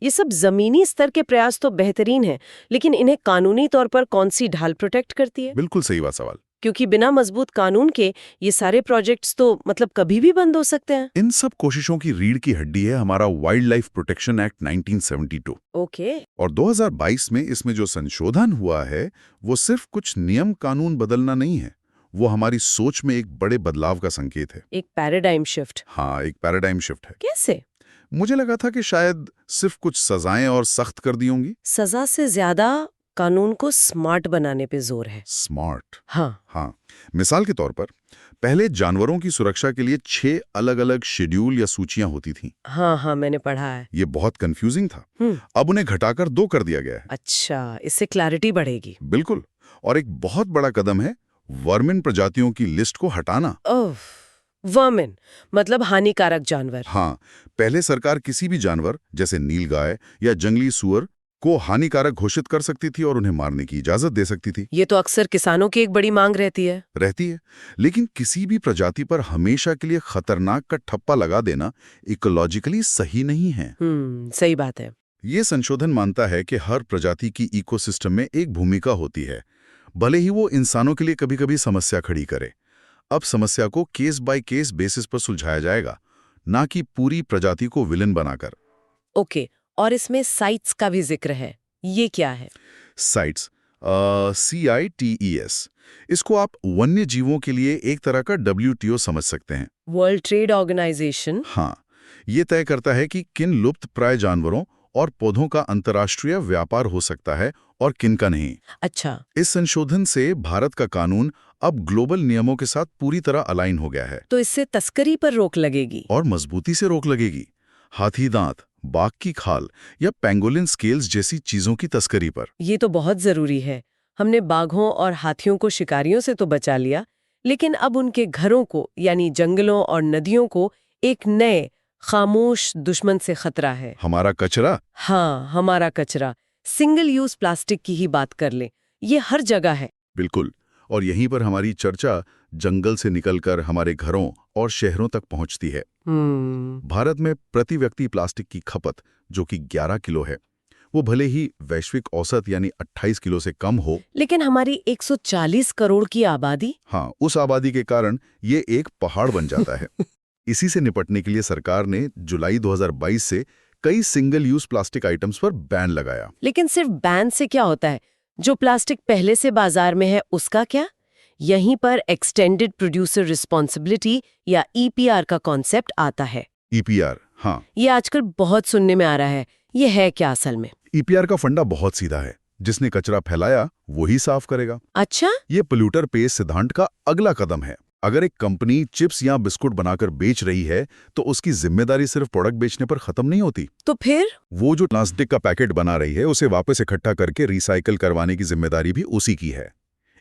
ये सब जमीनी स्तर के प्रयास तो बेहतरीन है, लेकिन इन्हें कानूनी तौर पर कौन सी ढाल प्रोटेक्ट करती है? बिल्कुल सही बात सवाल। क्योंकि बिना मजबूत कानून के ये सारे प्रोजेक्ट्स तो कभी भी बंद हो सकते हैं। इन सब कोशिशों की रीढ़ की हड्डी है हमारा wild life protection act 1972। Okay. और 2022 में इसमें जो संशोधन हुआ है वो सिर्फ कुछ नियम कानून बदलना नहीं है, वो हमारी सोच में एक बड़े बदलाव का संकेत है। एक पैराडाइम शिफ्ट। हाँ, एक पैराडाइम शिफ्ट है। कैसे? मुझे लगा था कि शायद सिर्फ कुछ सजाएं और सख्त कर दी होंगी। सजा से ज्यादा कानून को स्मार्ट बनाने पे जोर है। स्मार्ट? हाँ। मिसाल के तौर पर पहले जानवरों की सुरक्षा के लिए 6 अलग-अलग शेड्यूल या सूचियां होती थीं। हाँ, मैंने पढ़ा है। ये बहुत कंफ्यूजिंग था। अब उन्हें घटाकर 2 कर दिया गया है। अच्छा, इससे क्लैरिटी बढ़ेगी। बिल्कुल। और एक बहुत बड़ा कदम है वर्मिन प्रजातियों की लिस्ट को हटाना। वर्मिन मतलब हानिकारक जानवर। हाँ, पहले सरकार किसी भी जानवर जैसे नीलगाय या जंगली सूअर को हानिकारक घोषित कर सकती थी और उन्हें मारने की इजाजत दे सकती थी। ये तो अक्सर किसानों की एक बड़ी मांग रहती है। लेकिन किसी भी प्रजाति पर हमेशा के लिए खतरनाक का ठप्पा लगा देना इकोलॉजिकली सही नहीं है। सही बात है। ये संशोधन मानता है कि हर प्रजाति की इकोसिस्टम में एक भूमिका होती है, भले ही वो इंसानों के लिए कभी-कभी समस्या खड़ी करे। अब समस्या को केस बाय केस बेसिस पर सुलझाया जाएगा, ना कि पूरी प्रजाति को विलन बनाकर। ओके, और इसमें साइट्स का भी जिक्र है, ये क्या है? साइट्स, CITES, इसको आप वन्य जीवों के लिए एक तरह का WTO समझ सकते हैं। World trade organisation. हाँ, ये तय करता है कि किन लुप्त प्राय जानवरों और पौधों का अंतर्राष्ट्रीय व्यापार हो सकता है और किन का नहीं। अच्छा, इस संशोधन से भारत का कानून अब ग्लोबल नियमों के साथ पूरी तरह अलाइन हो गया है। तो इससे तस्करी पर रोक लगेगी? और मजबूती से रोक लगेगी। हाथी दांत, बाघ की खाल या पेंगोलिन स्केल्स जैसी चीजों की तस्करी पर। ये तो बहुत जरूरी है। हमने बाघों और हाथियों को शिकारियों से तो बचा लिया, लेकिन अब उनके घरों को यानी जंगलों और नदियों को एक नए खामोश दुश्मन से खतरा है। हमारा कचरा? हाँ, हमारा कचरा। सिंगल यूज प्लास्टिक की ही बात कर ले, ये हर जगह है। बिल्कुल, और यहीं पर हमारी चर्चा जंगल से निकलकर हमारे घरों और शहरों तक पहुंचती है। भारत में प्रति व्यक्ति प्लास्टिक की खपत, जो कि 11 किलो है, वो भले ही वैश्विक औसत यानी 28 किलो से कम हो, लेकिन हमारी 140 करोड़ की आबादी? हाँ, उस आबादी के कारण ये एक पहाड़ बन जाता है। इसी से निपटने के लिए सरकार ने जुलाई 2022 से कई सिंगल यूज प्लास्टिक आइटम्स पर बैन लगाया। लेकिन सिर्फ बैन से क्या होता है? जो प्लास्टिक पहले से बाजार में है उसका क्या? यहीं पर एक्सटेंडेड प्रोड्यूसर रिस्पॉन्सिबिलिटी या EPR का कॉन्सेप्ट आता है। EPR, हाँ, ये आजकल बहुत सुनने में आ रहा है। ये है क्या असल में? EPR का फंडा बहुत सीधा है। जिसने कचरा फैलाया वही साफ करेगा। अच्छा, ये पोल्यूटर पेज सिद्धांत का अगला कदम है। अगर एक कंपनी चिप्स या बिस्कुट बनाकर बेच रही है तो उसकी जिम्मेदारी सिर्फ प्रोडक्ट बेचने पर खत्म नहीं होती। तो फिर वो जो प्लास्टिक का पैकेट बना रही है उसे वापस इकट्ठा करके रिसाइकल करवाने की जिम्मेदारी भी उसी की है।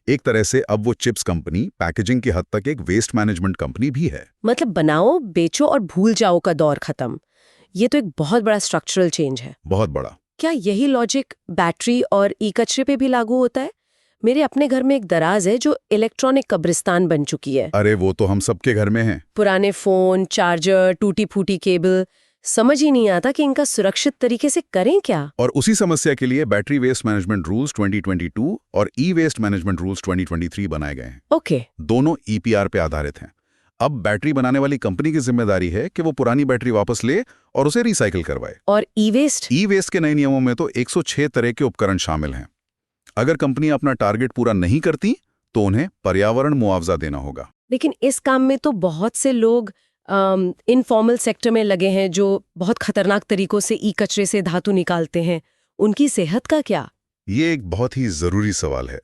एक तरह से अब वो चिप्स कंपनी पैकेजिंग की हद तक एक वेस्ट मैनेजमेंट कंपनी भी है। मतलब बनाओ, बेचो और भूल जाओ का दौर खत्म। ये तो एक बहुत बड़ा स्ट्रक्चरल चेंज है। बहुत बड़ा। क्या यही लॉजिक बैटरी और ई-कचरे पे भी लागू होता है? मेरे अपने घर में एक दराज है जो इलेक्ट्रॉनिक कब्रिस्तान बन चुकी है। अरे वो तो हम सबके घर में है। पुराने फोन, चार्जर, टूटी फूटी केबल, समझ ही नहीं आता कि इनका सुरक्षित तरीके से करें क्या। और उसी समस्या के लिए बैटरी वेस्ट मैनेजमेंट रूल्स 2022 और ई वेस्ट मैनेजमेंट रूल्स 2023 बनाए गए हैं। ओके, दोनों EPR पे आधारित हैं। अब बैटरी बनाने वाली कंपनी की जिम्मेदारी है कि वो पुरानी बैटरी वापस ले और उसे रिसाइकिल करवाए। और ई-वेस्ट के नए नियमों में तो 106 तरह के उपकरण शामिल हैं। अगर कंपनी अपना टारगेट पूरा नहीं करती तो उन्हें पर्यावरण मुआवजा देना होगा। लेकिन इस काम में तो बहुत से लोग इनफॉर्मल सेक्टर में लगे हैं जो बहुत खतरनाक तरीकों से ई-कचरे से धातु निकालते हैं। उनकी सेहत का क्या? ये एक बहुत ही जरूरी सवाल है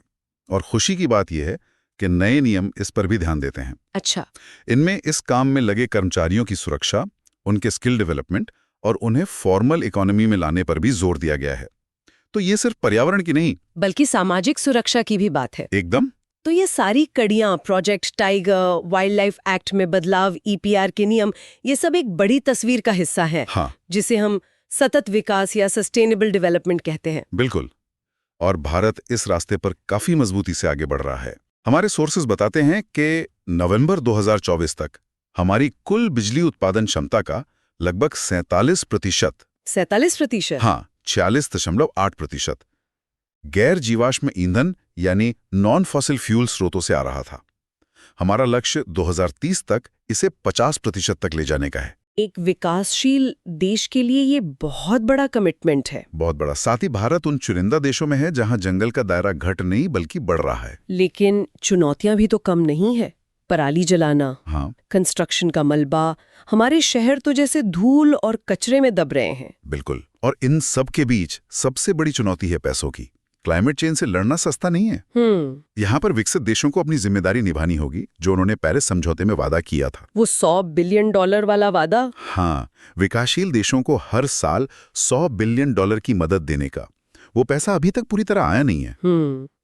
और खुशी की बात यह है कि नए नियम इस पर भी ध्यान देते हैं। अच्छा, इनमें इस काम में लगे कर्मचारियों की सुरक्षा, उनके स्किल डेवलपमेंट और उन्हें फॉर्मल इकोनॉमी में लाने पर भी जोर दिया गया है। तो ये सिर्फ पर्यावरण की नहीं बल्कि सामाजिक सुरक्षा की भी बात है। एकदम। तो ये सारी कड़ियां, project tiger, wildlife act में बदलाव, EPR के नियम, ये सब एक बड़ी तस्वीर का हिस्सा है। हाँ, जिसे हम सतत विकास या सस्टेनेबल डेवलपमेंट कहते हैं। बिल्कुल। और भारत इस रास्ते पर काफी मजबूती से आगे बढ़ रहा है। हमारे सोर्सेज बताते हैं कि नवंबर 2024 तक हमारी कुल बिजली उत्पादन क्षमता का लगभग 47%, 47%? हाँ, 46.8% गैर जीवाश्म ईंधन यानी नॉन फॉसिल फ्यूल स्रोतों से आ रहा था। हमारा लक्ष्य 2030 तक इसे 50% तक ले जाने का है। एक विकासशील देश के लिए ये बहुत बड़ा कमिटमेंट है। बहुत बड़ा। साथ ही भारत उन चुनिंदा देशों में है जहां जंगल का दायरा घट नहीं बल्कि बढ़ रहा है। लेकिन चुनौतियां भी तो कम नहीं है। पराली जलाना, हाँ, कंस्ट्रक्शन का मलबा, हमारे शहर तो जैसे धूल और कचरे में दब रहे हैं। बिल्कुल। और इन सब के बीच सबसे बड़ी चुनौती है पैसों की। क्लाइमेट चेंज से लड़ना सस्ता नहीं है। यहाँ पर विकसित देशों को अपनी जिम्मेदारी निभानी होगी जो उन्होंने पेरिस समझौते में वादा किया था। वो $100 बिलियन वाला वादा? हाँ, विकासशील देशों को हर साल $100 बिलियन की मदद देने का। वो पैसा अभी तक पूरी तरह आया नहीं है।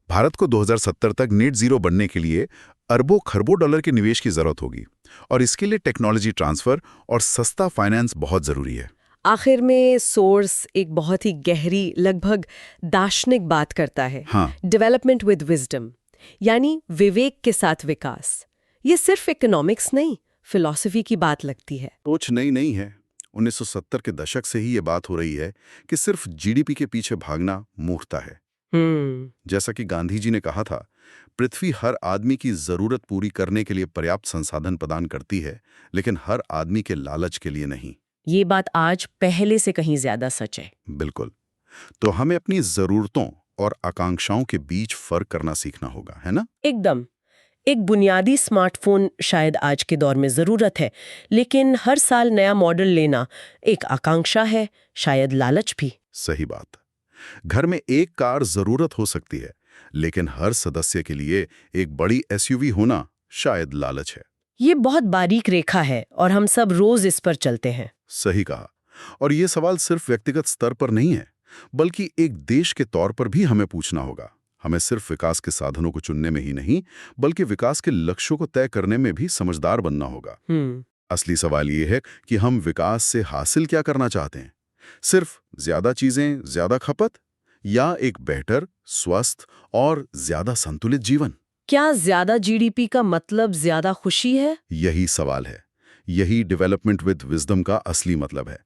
भारत को 2070 तक नेट जीरो बनने के लिए अरबों खरबों डॉलर के निवेश की जरूरत होगी। और इसके लिए टेक्नोलॉजी ट्रांसफर और सस्ता फाइनेंस बहुत जरूरी है। आखिर में सोर्स एक बहुत ही गहरी, लगभग दार्शनिक बात करता है। हाँ। डेवलपमेंट विद विजडम, यानी विवेक के साथ विकास। ये सिर्फ इकोनॉमिक्स नहीं, फिलॉसफी की बात लगती है। सोच नई नहीं है। 1970 के दशक से ही ये बात हो रही है कि सिर्फ जीडीपी के पीछे भागना मूर्खता है। जैसा कि गांधी जी ने कहा था, पृथ्वी हर आदमी की जरूरत पूरी करने के लिए पर्याप्त संसाधन प्रदान करती है, लेकिन हर आदमी के लालच के लिए नहीं। ये बात आज पहले से कहीं ज्यादा सच है। बिल्कुल। तो हमें अपनी जरूरतों और आकांक्षाओं के बीच फर्क करना सीखना होगा, है ना? एकदम। एक बुनियादी स्मार्टफोन शायद आज के दौर में जरूरत है, लेकिन हर साल नया मॉडल लेना एक आकांक्षा है, शायद लालच भी। सही बात। घर में एक कार जरूरत हो सकती है, लेकिन हर सदस्य के लिए एक बड़ी एसयूवी होना शायद लालच है। ये बहुत बारीक रेखा है और हम सब रोज इस पर चलते हैं। सही कहा। और ये सवाल सिर्फ व्यक्तिगत स्तर पर नहीं है, बल्कि एक देश के तौर पर भी हमें पूछना होगा। हमें सिर्फ विकास के साधनों को चुनने में ही नहीं, बल्कि विकास के लक्ष्यों को तय करने में भी समझदार बनना होगा। असली सवाल ये है कि हम विकास से हासिल क्या करना चाहते हैं? सिर्फ ज्यादा चीजें, ज्यादा खपत, या एक बेहतर, स्वस्थ और ज्यादा संतुलित जीवन? क्या ज्यादा जीडीपी का मतलब ज्यादा खुशी है? यही सवाल है। यही डेवलपमेंट विद विजडम का असली मतलब है।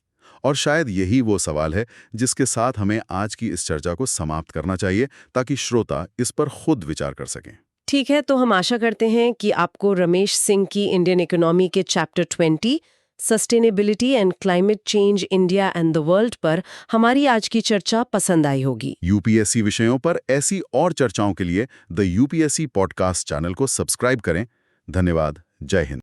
और शायद यही वो सवाल है जिसके साथ हमें आज की इस चर्चा को समाप्त करना चाहिए, ताकि श्रोता इस पर खुद विचार कर सकें। ठीक है, तो हम आशा करते हैं कि आपको रमेश सिंह की इंडियन इकोनॉमी के chapter 20 sustainability and climate change India and the world पर हमारी आज की चर्चा पसंद आई होगी। यूपीएससी विषयों पर ऐसी और चर्चाओं के लिए द यूपीएससी पॉडकास्ट चैनल को सब्सक्राइब करें। धन्यवाद। जय हिंद।